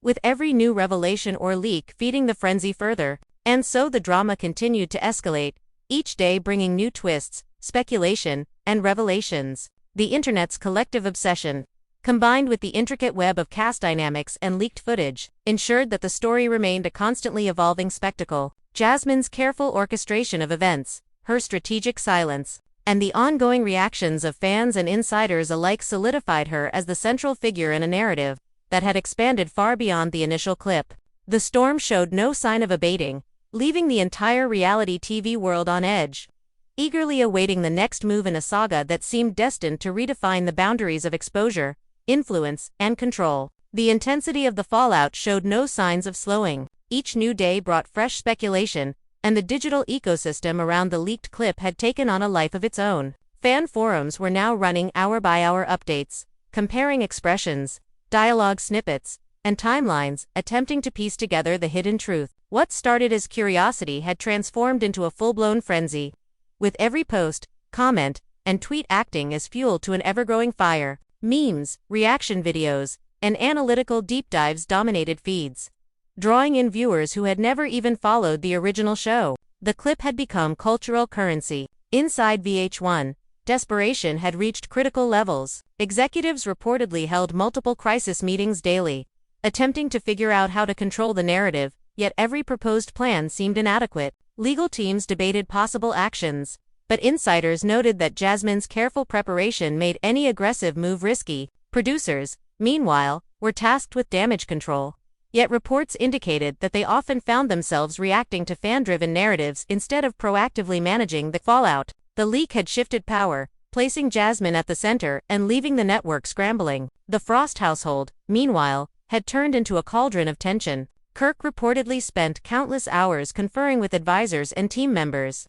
with every new revelation or leak feeding the frenzy further. And so the drama continued to escalate, each day bringing new twists, speculation, and revelations. The internet's collective obsession, combined with the intricate web of cast dynamics and leaked footage, ensured that the story remained a constantly evolving spectacle. Jasmine's careful orchestration of events, her strategic silence, and the ongoing reactions of fans and insiders alike solidified her as the central figure in a narrative that had expanded far beyond the initial clip. The storm showed no sign of abating, leaving the entire reality TV world on edge, eagerly awaiting the next move in a saga that seemed destined to redefine the boundaries of exposure, influence, and control. The intensity of the fallout showed no signs of slowing. Each new day brought fresh speculation, and the digital ecosystem around the leaked clip had taken on a life of its own. Fan forums were now running hour-by-hour updates, comparing expressions, dialogue snippets, and timelines, attempting to piece together the hidden truth. What started as curiosity had transformed into a full-blown frenzy, with every post, comment, and tweet acting as fuel to an ever-growing fire. Memes, reaction videos, and analytical deep dives dominated feeds, drawing in viewers who had never even followed the original show. The clip had become cultural currency. Inside VH1, desperation had reached critical levels. Executives reportedly held multiple crisis meetings daily, attempting to figure out how to control the narrative, yet every proposed plan seemed inadequate. Legal teams debated possible actions, but insiders noted that Jasmine's careful preparation made any aggressive move risky. Producers, meanwhile, were tasked with damage control. Yet reports indicated that they often found themselves reacting to fan-driven narratives instead of proactively managing the fallout. The leak had shifted power, placing Jasmine at the center and leaving the network scrambling. The Frost household, meanwhile, had turned into a cauldron of tension. Kirk reportedly spent countless hours conferring with advisors and team members,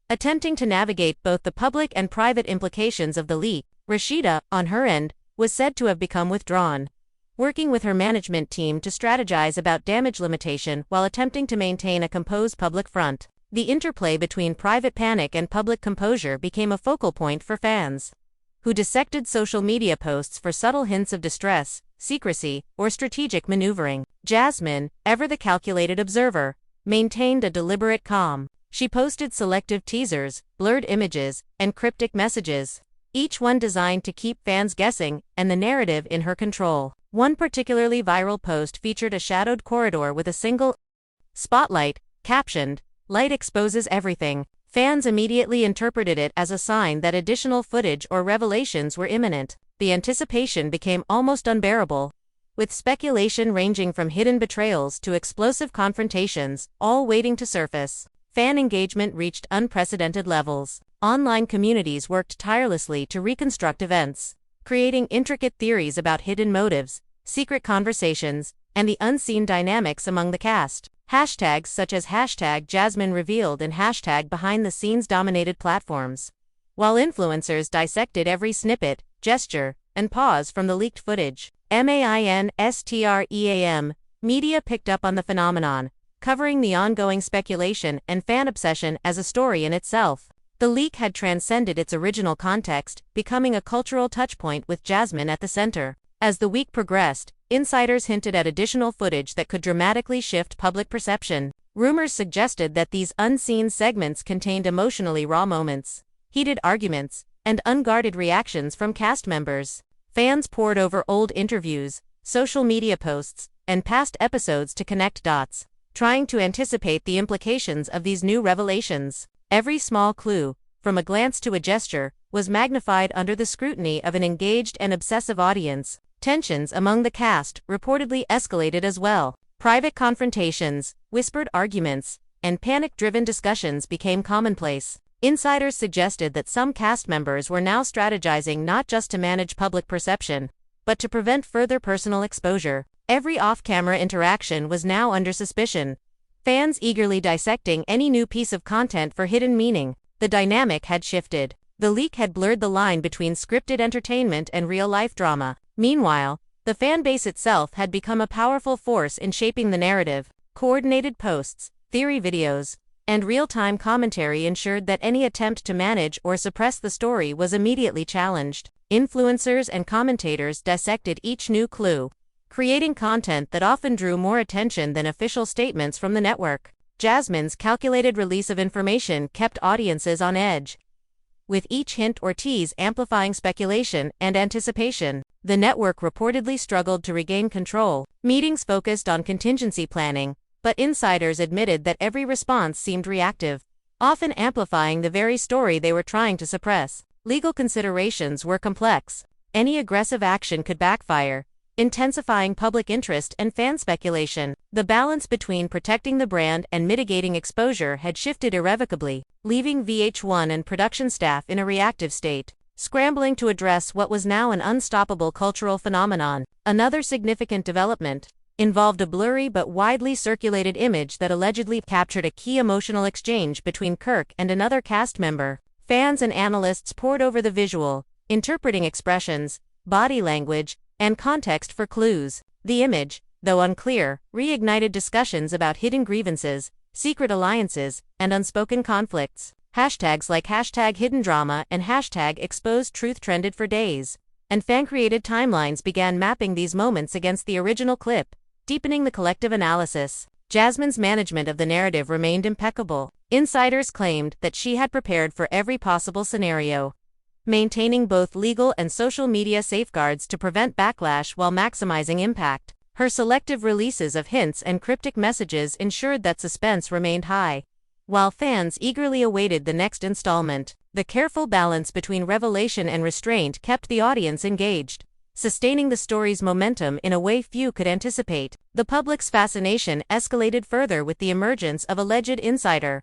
attempting to navigate both the public and private implications of the leak. Rashida, on her end, was said to have become withdrawn, working with her management team to strategize about damage limitation while attempting to maintain a composed public front. The interplay between private panic and public composure became a focal point for fans, who dissected social media posts for subtle hints of distress, secrecy, or strategic maneuvering. Jasmine, ever the calculated observer, maintained a deliberate calm. She posted selective teasers, blurred images, and cryptic messages, each one designed to keep fans guessing and the narrative in her control. One particularly viral post featured a shadowed corridor with a single spotlight, captioned, "Light exposes everything." Fans immediately interpreted it as a sign that additional footage or revelations were imminent. The anticipation became almost unbearable, with speculation ranging from hidden betrayals to explosive confrontations, all waiting to surface. Fan engagement reached unprecedented levels. Online communities worked tirelessly to reconstruct events, creating intricate theories about hidden motives, secret conversations, and the unseen dynamics among the cast. Hashtags such as #JasmineRevealed and #BehindTheScenes dominated platforms, while influencers dissected every snippet, gesture, and pause from the leaked footage. Mainstream media picked up on the phenomenon, covering the ongoing speculation and fan obsession as a story in itself. The leak had transcended its original context, becoming a cultural touchpoint with Jasmine at the center. As the week progressed, insiders hinted at additional footage that could dramatically shift public perception. Rumors suggested that these unseen segments contained emotionally raw moments, heated arguments, and unguarded reactions from cast members. Fans pored over old interviews, social media posts, and past episodes to connect dots, trying to anticipate the implications of these new revelations. Every small clue, from a glance to a gesture, was magnified under the scrutiny of an engaged and obsessive audience. Tensions among the cast reportedly escalated as well. Private confrontations, whispered arguments, and panic-driven discussions became commonplace. Insiders suggested that some cast members were now strategizing not just to manage public perception, but to prevent further personal exposure. Every off-camera interaction was now under suspicion, fans eagerly dissecting any new piece of content for hidden meaning. The dynamic had shifted. The leak had blurred the line between scripted entertainment and real-life drama. Meanwhile, the fan base itself had become a powerful force in shaping the narrative. Coordinated posts, theory videos, and real-time commentary ensured that any attempt to manage or suppress the story was immediately challenged. Influencers and commentators dissected each new clue, creating content that often drew more attention than official statements from the network. Jasmine's calculated release of information kept audiences on edge, with each hint or tease amplifying speculation and anticipation. The network reportedly struggled to regain control. Meetings focused on contingency planning, but insiders admitted that every response seemed reactive, often amplifying the very story they were trying to suppress. Legal considerations were complex. Any aggressive action could backfire, intensifying public interest and fan speculation. The balance between protecting the brand and mitigating exposure had shifted irrevocably, leaving VH1 and production staff in a reactive state, scrambling to address what was now an unstoppable cultural phenomenon. Another significant development involved a blurry but widely circulated image that allegedly captured a key emotional exchange between Kirk and another cast member. Fans and analysts pored over the visual, interpreting expressions, body language, and context for clues. The image, though unclear, reignited discussions about hidden grievances, secret alliances, and unspoken conflicts. Hashtags like #HiddenDrama and #ExposedTruth trended for days, and fan-created timelines began mapping these moments against the original clip, deepening the collective analysis. Jasmine's management of the narrative remained impeccable. Insiders claimed that she had prepared for every possible scenario, maintaining both legal and social media safeguards to prevent backlash while maximizing impact. Her selective releases of hints and cryptic messages ensured that suspense remained high, while fans eagerly awaited the next installment. The careful balance between revelation and restraint kept the audience engaged, sustaining the story's momentum in a way few could anticipate. The public's fascination escalated further with the emergence of alleged insider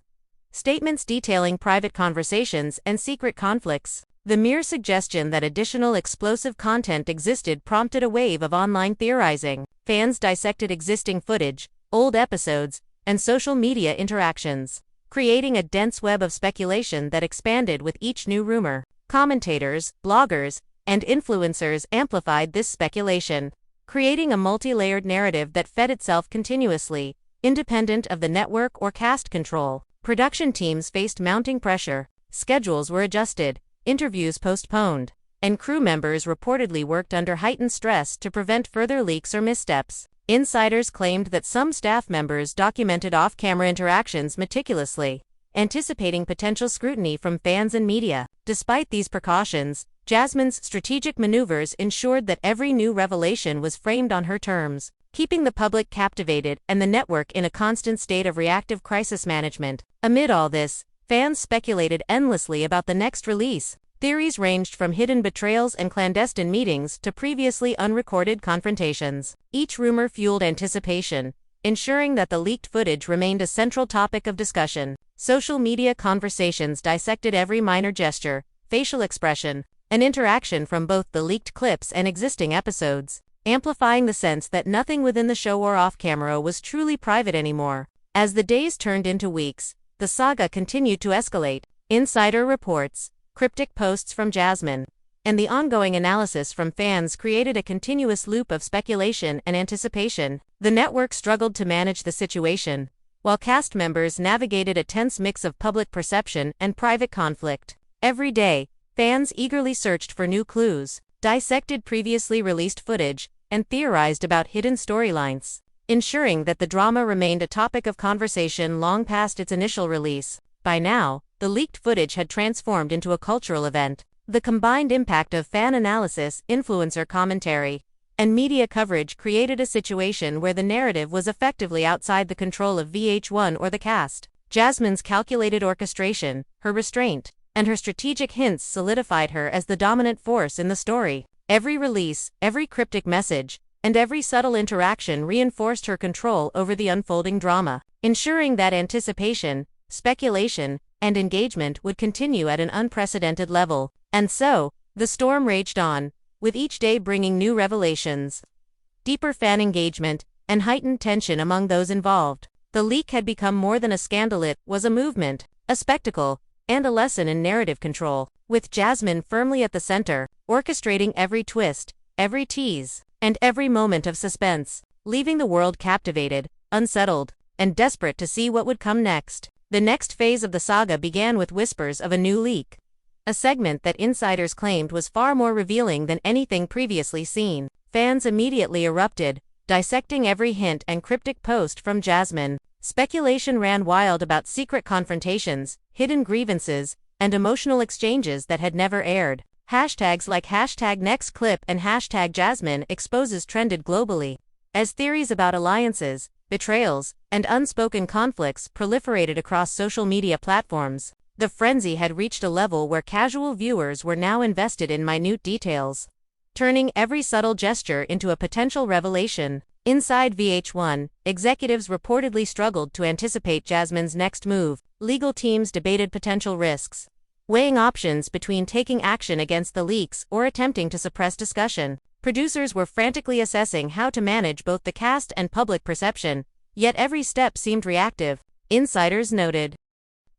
statements detailing private conversations and secret conflicts. The mere suggestion that additional explosive content existed prompted a wave of online theorizing. Fans dissected existing footage, old episodes, and social media interactions, creating a dense web of speculation that expanded with each new rumor. Commentators, bloggers, and influencers amplified this speculation, creating a multi-layered narrative that fed itself continuously, independent of the network or cast control. Production teams faced mounting pressure, schedules were adjusted, interviews postponed, and crew members reportedly worked under heightened stress to prevent further leaks or missteps. Insiders claimed that some staff members documented off-camera interactions meticulously, anticipating potential scrutiny from fans and media. Despite these precautions, Jasmine's strategic maneuvers ensured that every new revelation was framed on her terms, keeping the public captivated and the network in a constant state of reactive crisis management. Amid all this, fans speculated endlessly about the next release. Theories ranged from hidden betrayals and clandestine meetings to previously unrecorded confrontations. Each rumor fueled anticipation, ensuring that the leaked footage remained a central topic of discussion. Social media conversations dissected every minor gesture, facial expression, and interaction from both the leaked clips and existing episodes, amplifying the sense that nothing within the show or off-camera was truly private anymore. As the days turned into weeks, the saga continued to escalate. Insider reports, cryptic posts from Jasmine, and the ongoing analysis from fans created a continuous loop of speculation and anticipation. The network struggled to manage the situation, while cast members navigated a tense mix of public perception and private conflict. Every day, fans eagerly searched for new clues, dissected previously released footage, and theorized about hidden storylines, ensuring that the drama remained a topic of conversation long past its initial release. By now, the leaked footage had transformed into a cultural event. The combined impact of fan analysis, influencer commentary, and media coverage created a situation where the narrative was effectively outside the control of VH1 or the cast. Jasmine's calculated orchestration, her restraint, and her strategic hints solidified her as the dominant force in the story. Every release, every cryptic message, and every subtle interaction reinforced her control over the unfolding drama, ensuring that anticipation, speculation, and engagement would continue at an unprecedented level. And so, the storm raged on, with each day bringing new revelations, deeper fan engagement, and heightened tension among those involved. The leak had become more than a scandal, it was a movement, a spectacle, and a lesson in narrative control, with Jasmine firmly at the center, orchestrating every twist, every tease, and every moment of suspense, leaving the world captivated, unsettled, and desperate to see what would come next. The next phase of the saga began with whispers of a new leak, a segment that insiders claimed was far more revealing than anything previously seen. Fans immediately erupted, dissecting every hint and cryptic post from Jasmine. Speculation ran wild about secret confrontations, hidden grievances, and emotional exchanges that had never aired. Hashtags like #NextClip and #Jasmine exposes trended globally, as theories about alliances, betrayals, and unspoken conflicts proliferated across social media platforms. The frenzy had reached a level where casual viewers were now invested in minute details, turning every subtle gesture into a potential revelation. Inside VH1, executives reportedly struggled to anticipate Jasmine's next move. Legal teams debated potential risks, weighing options between taking action against the leaks or attempting to suppress discussion. Producers were frantically assessing how to manage both the cast and public perception, yet every step seemed reactive. Insiders noted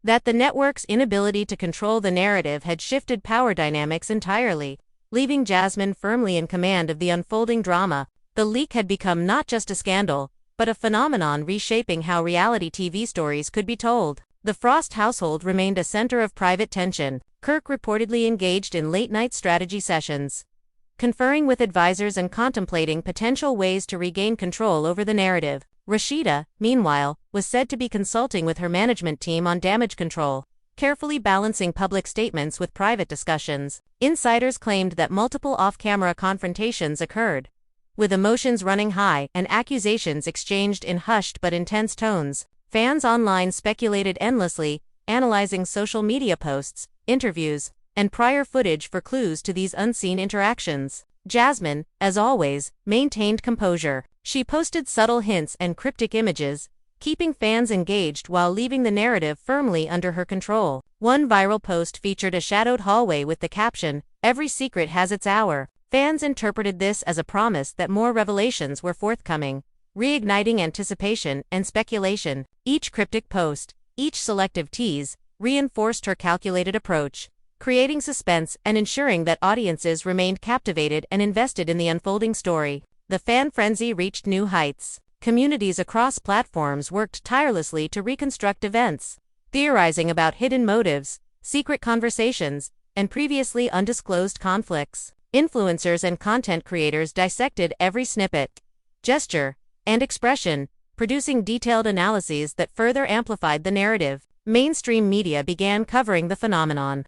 that the network's inability to control the narrative had shifted power dynamics entirely, leaving Jasmine firmly in command of the unfolding drama. The leak had become not just a scandal, but a phenomenon reshaping how reality TV stories could be told. The Frost household remained a center of private tension. Kirk reportedly engaged in late-night strategy sessions, conferring with advisors and contemplating potential ways to regain control over the narrative. Rashida, meanwhile, was said to be consulting with her management team on damage control, carefully balancing public statements with private discussions. Insiders claimed that multiple off-camera confrontations occurred, with emotions running high and accusations exchanged in hushed but intense tones. Fans online speculated endlessly, analyzing social media posts, interviews, and prior footage for clues to these unseen interactions. Jasmine, as always, maintained composure. She posted subtle hints and cryptic images, keeping fans engaged while leaving the narrative firmly under her control. One viral post featured a shadowed hallway with the caption, "Every secret has its hour." Fans interpreted this as a promise that more revelations were forthcoming, reigniting anticipation and speculation. Each cryptic post, each selective tease, reinforced her calculated approach, creating suspense and ensuring that audiences remained captivated and invested in the unfolding story. The fan frenzy reached new heights. Communities across platforms worked tirelessly to reconstruct events, theorizing about hidden motives, secret conversations, and previously undisclosed conflicts. Influencers and content creators dissected every snippet, gesture, and expression, producing detailed analyses that further amplified the narrative. Mainstream media began covering the phenomenon,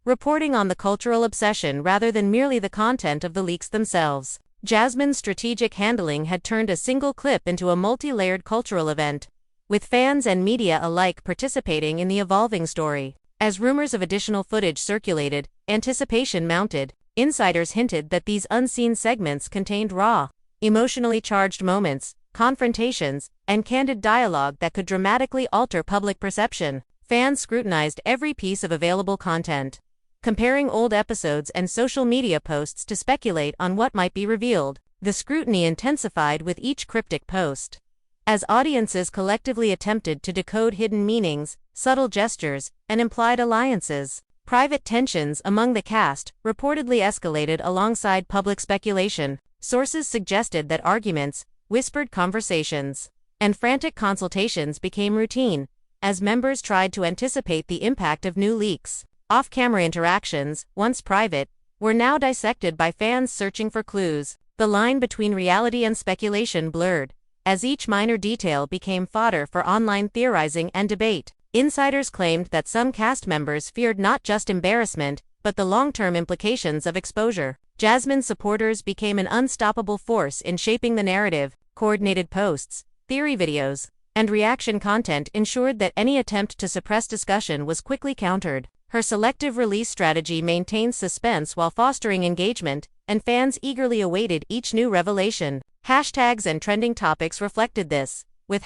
reporting on the cultural obsession rather than merely the content of the leaks themselves. Jasmine's strategic handling had turned a single clip into a multi-layered cultural event, with fans and media alike participating in the evolving story. As rumors of additional footage circulated, anticipation mounted. Insiders hinted that these unseen segments contained raw, emotionally charged moments, confrontations, and candid dialogue that could dramatically alter public perception. Fans scrutinized every piece of available content, comparing old episodes and social media posts to speculate on what might be revealed. The scrutiny intensified with each cryptic post, as audiences collectively attempted to decode hidden meanings, subtle gestures, and implied alliances. Private tensions among the cast reportedly escalated alongside public speculation. Sources suggested that arguments, whispered conversations, and frantic consultations became routine, as members tried to anticipate the impact of new leaks. Off-camera interactions, once private, were now dissected by fans searching for clues. The line between reality and speculation blurred, as each minor detail became fodder for online theorizing and debate. Insiders claimed that some cast members feared not just embarrassment, but the long-term implications of exposure. Jasmine's supporters became an unstoppable force in shaping the narrative. Coordinated posts, theory videos, and reaction content ensured that any attempt to suppress discussion was quickly countered. Her selective release strategy maintained suspense while fostering engagement, and fans eagerly awaited each new revelation. Hashtags and trending topics reflected this, with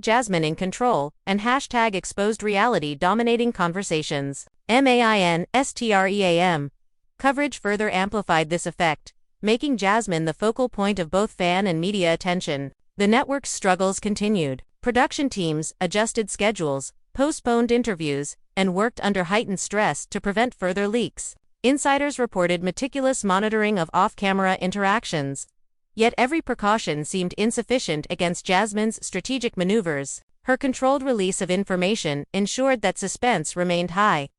#Jasmine in control and #exposed reality dominating conversations. MAINSTREAM. Coverage further amplified this effect, making Jasmine the focal point of both fan and media attention. The network's struggles continued. Production teams adjusted schedules, postponed interviews, and worked under heightened stress to prevent further leaks. Insiders reported meticulous monitoring of off-camera interactions, yet every precaution seemed insufficient against Jasmine's strategic maneuvers. Her controlled release of information ensured that suspense remained high,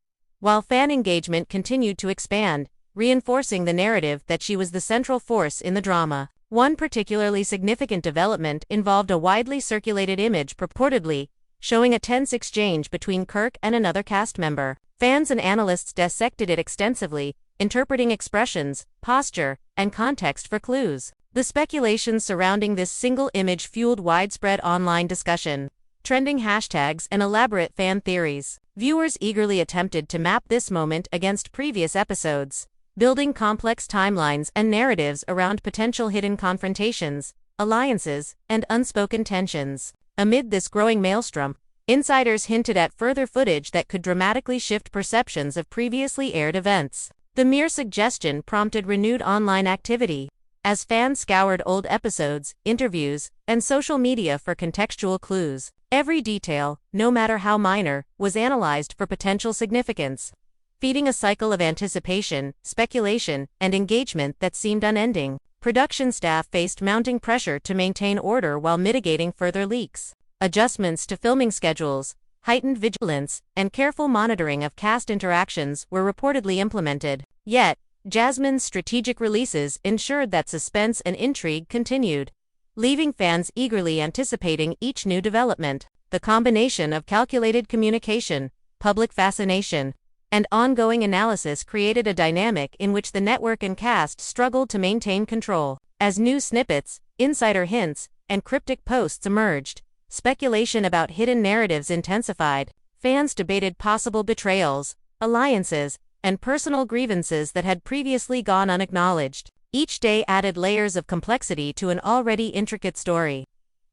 while fan engagement continued to expand, reinforcing the narrative that she was the central force in the drama. One particularly significant development involved a widely circulated image purportedly showing a tense exchange between Kirk and another cast member. Fans and analysts dissected it extensively, interpreting expressions, posture, and context for clues. The speculations surrounding this single image fueled widespread online discussion, trending hashtags and elaborate fan theories. Viewers eagerly attempted to map this moment against previous episodes, building complex timelines and narratives around potential hidden confrontations, alliances, and unspoken tensions. Amid this growing maelstrom, insiders hinted at further footage that could dramatically shift perceptions of previously aired events. The mere suggestion prompted renewed online activity, as fans scoured old episodes, interviews, and social media for contextual clues. Every detail, no matter how minor, was analyzed for potential significance, feeding a cycle of anticipation, speculation, and engagement that seemed unending. Production staff faced mounting pressure to maintain order while mitigating further leaks. Adjustments to filming schedules, heightened vigilance, and careful monitoring of cast interactions were reportedly implemented. Yet, Jasmine's strategic releases ensured that suspense and intrigue continued, leaving fans eagerly anticipating each new development. The combination of calculated communication, public fascination, and ongoing analysis created a dynamic in which the network and cast struggled to maintain control. As new snippets, insider hints, and cryptic posts emerged, speculation about hidden narratives intensified. Fans debated possible betrayals, alliances, and personal grievances that had previously gone unacknowledged. Each day added layers of complexity to an already intricate story,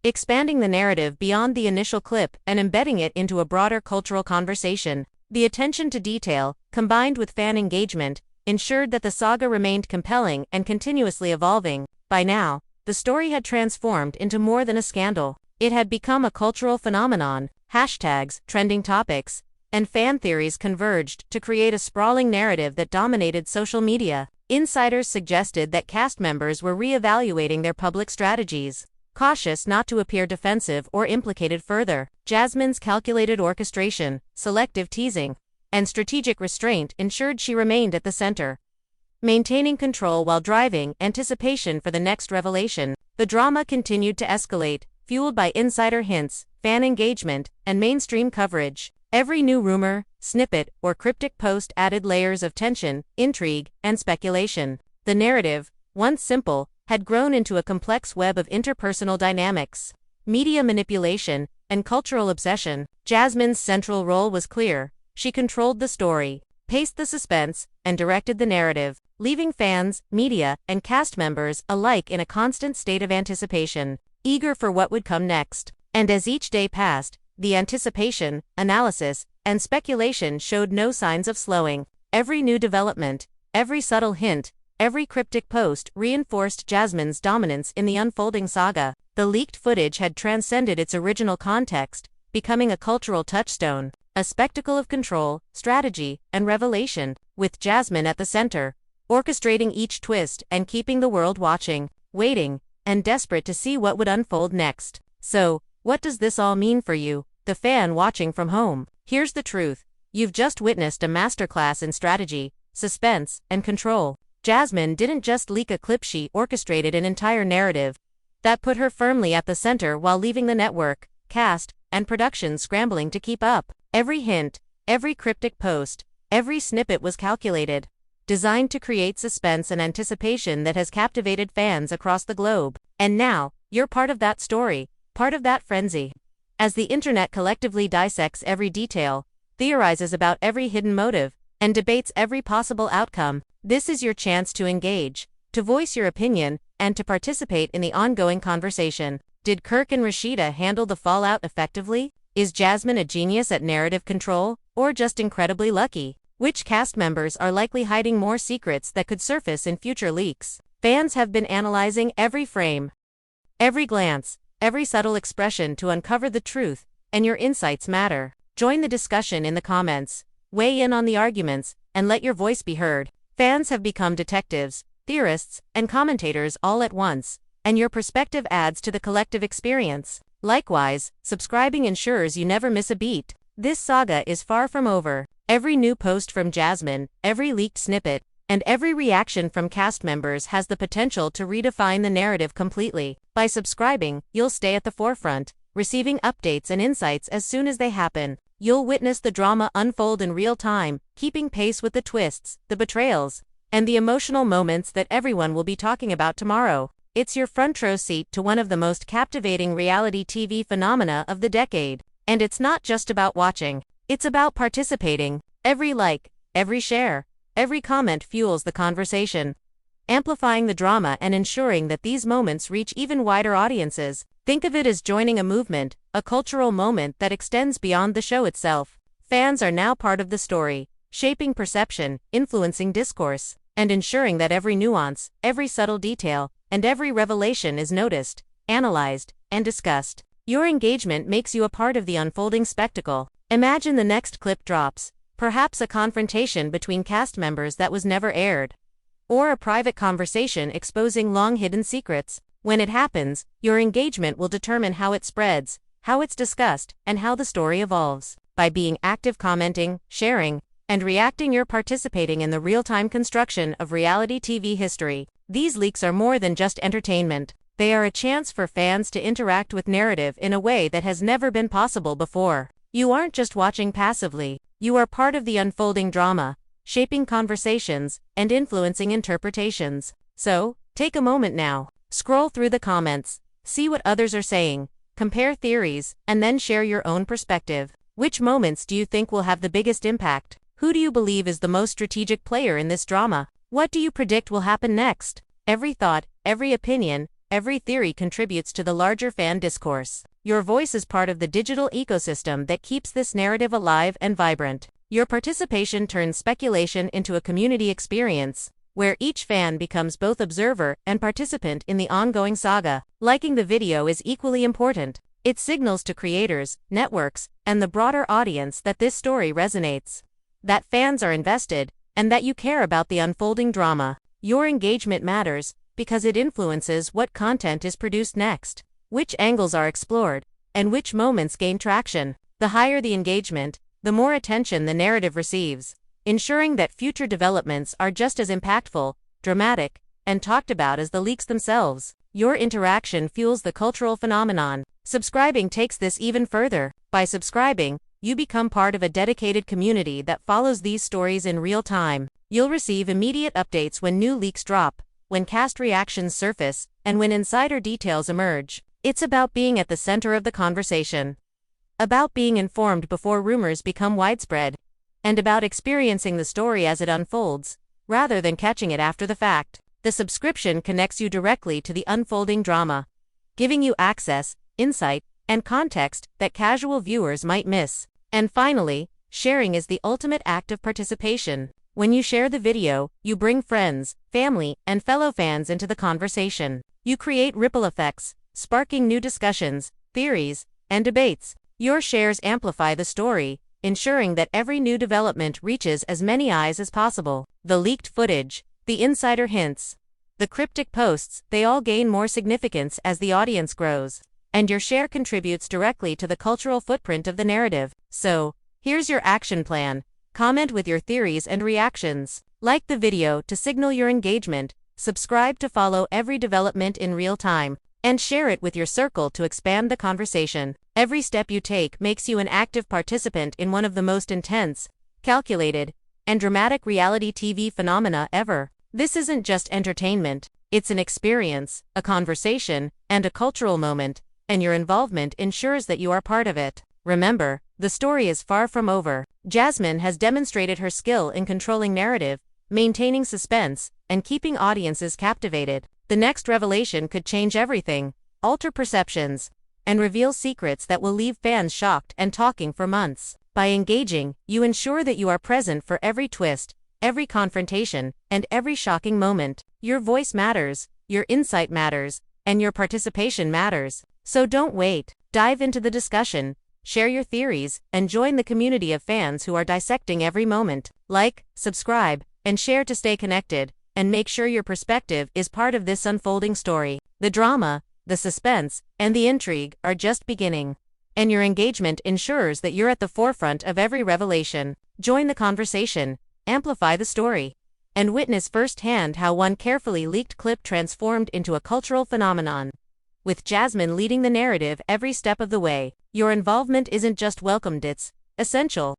expanding the narrative beyond the initial clip and embedding it into a broader cultural conversation. The attention to detail, combined with fan engagement, ensured that the saga remained compelling and continuously evolving. By now, the story had transformed into more than a scandal. It had become a cultural phenomenon. Hashtags, trending topics, and fan theories converged to create a sprawling narrative that dominated social media. Insiders suggested that cast members were re-evaluating their public strategies, cautious not to appear defensive or implicated further. Jasmine's calculated orchestration, selective teasing, and strategic restraint ensured she remained at the center, maintaining control while driving anticipation for the next revelation. The drama continued to escalate, fueled by insider hints, fan engagement, and mainstream coverage. Every new rumor, snippet, or cryptic post added layers of tension, intrigue, and speculation. The narrative, once simple, had grown into a complex web of interpersonal dynamics, media manipulation, and cultural obsession. Jasmine's central role was clear. She controlled the story, paced the suspense, and directed the narrative, leaving fans, media, and cast members alike in a constant state of anticipation, eager for what would come next. And as each day passed, the anticipation, analysis, and speculation showed no signs of slowing. Every new development, every subtle hint, every cryptic post reinforced Jasmine's dominance in the unfolding saga. The leaked footage had transcended its original context, becoming a cultural touchstone, a spectacle of control, strategy, and revelation, with Jasmine at the center, orchestrating each twist and keeping the world watching, waiting, and desperate to see what would unfold next. So, what does this all mean for you, the fan watching from home? Here's the truth. You've just witnessed a masterclass in strategy, suspense, and control. Jasmine didn't just leak a clip, she orchestrated an entire narrative that put her firmly at the center while leaving the network, cast, and production scrambling to keep up. Every hint, every cryptic post, every snippet was calculated, designed to create suspense and anticipation that has captivated fans across the globe. And now, you're part of that story, part of that frenzy. As the internet collectively dissects every detail, theorizes about every hidden motive, and debates every possible outcome, this is your chance to engage, to voice your opinion, and to participate in the ongoing conversation. Did Kirk and Rashida handle the fallout effectively? Is Jasmine a genius at narrative control, or just incredibly lucky? Which cast members are likely hiding more secrets that could surface in future leaks? Fans have been analyzing every frame, every glance, every subtle expression to uncover the truth, and your insights matter. Join the discussion in the comments, weigh in on the arguments, and let your voice be heard. Fans have become detectives, theorists, and commentators all at once, and your perspective adds to the collective experience. Likewise, subscribing ensures you never miss a beat. This saga is far from over. Every new post from Jasmine, every leaked snippet, and every reaction from cast members has the potential to redefine the narrative completely. By subscribing, you'll stay at the forefront, receiving updates and insights as soon as they happen. You'll witness the drama unfold in real time, keeping pace with the twists, the betrayals, and the emotional moments that everyone will be talking about tomorrow. It's your front row seat to one of the most captivating reality TV phenomena of the decade. And it's not just about watching, it's about participating. Every like, every share, every comment fuels the conversation, amplifying the drama and ensuring that these moments reach even wider audiences. Think of it as joining a movement, a cultural moment that extends beyond the show itself. Fans are now part of the story, shaping perception, influencing discourse, and ensuring that every nuance, every subtle detail, and every revelation is noticed, analyzed, and discussed. Your engagement makes you a part of the unfolding spectacle. Imagine the next clip drops, perhaps a confrontation between cast members that was never aired, or a private conversation exposing long-hidden secrets. When it happens, your engagement will determine how it spreads, how it's discussed, and how the story evolves. By being active, commenting, sharing, and reacting, you're participating in the real-time construction of reality TV history. These leaks are more than just entertainment. They are a chance for fans to interact with narrative in a way that has never been possible before. You aren't just watching passively, you are part of the unfolding drama, shaping conversations and influencing interpretations. So, take a moment now. Scroll through the comments, see what others are saying, compare theories, and then share your own perspective. Which moments do you think will have the biggest impact? Who do you believe is the most strategic player in this drama? What do you predict will happen next? Every thought, every opinion, every theory contributes to the larger fan discourse. Your voice is part of the digital ecosystem that keeps this narrative alive and vibrant. Your participation turns speculation into a community experience, where each fan becomes both observer and participant in the ongoing saga. Liking the video is equally important. It signals to creators, networks, and the broader audience that this story resonates, that fans are invested, and that you care about the unfolding drama. Your engagement matters because it influences what content is produced next, which angles are explored, and which moments gain traction. The higher the engagement, the more attention the narrative receives, ensuring that future developments are just as impactful, dramatic, and talked about as the leaks themselves. Your interaction fuels the cultural phenomenon. Subscribing takes this even further. By subscribing, you become part of a dedicated community that follows these stories in real time. You'll receive immediate updates when new leaks drop, when cast reactions surface, and when insider details emerge. It's about being at the center of the conversation, about being informed before rumors become widespread, and about experiencing the story as it unfolds, rather than catching it after the fact. The subscription connects you directly to the unfolding drama, giving you access, insight, and context that casual viewers might miss. And finally, sharing is the ultimate act of participation. When you share the video, you bring friends, family, and fellow fans into the conversation. You create ripple effects, sparking new discussions, theories, and debates. Your shares amplify the story, ensuring that every new development reaches as many eyes as possible. The leaked footage, the insider hints, the cryptic posts, they all gain more significance as the audience grows, and your share contributes directly to the cultural footprint of the narrative. So, here's your action plan. Comment with your theories and reactions. Like the video to signal your engagement, subscribe to follow every development in real time, and share it with your circle to expand the conversation. Every step you take makes you an active participant in one of the most intense, calculated, and dramatic reality TV phenomena ever. This isn't just entertainment, it's an experience, a conversation, and a cultural moment, and your involvement ensures that you are part of it. Remember, the story is far from over. Jasmine has demonstrated her skill in controlling narrative, maintaining suspense, and keeping audiences captivated. The next revelation could change everything, alter perceptions, and reveal secrets that will leave fans shocked and talking for months. By engaging, you ensure that you are present for every twist, every confrontation, and every shocking moment. Your voice matters, your insight matters, and your participation matters. So don't wait. Dive into the discussion, share your theories, and join the community of fans who are dissecting every moment. Like, subscribe, and share to stay connected, and make sure your perspective is part of this unfolding story. The drama, the suspense, and the intrigue are just beginning, and your engagement ensures that you're at the forefront of every revelation. Join the conversation, amplify the story, and witness firsthand how one carefully leaked clip transformed into a cultural phenomenon. With Jasmine leading the narrative every step of the way, your involvement isn't just welcomed, it's Essential,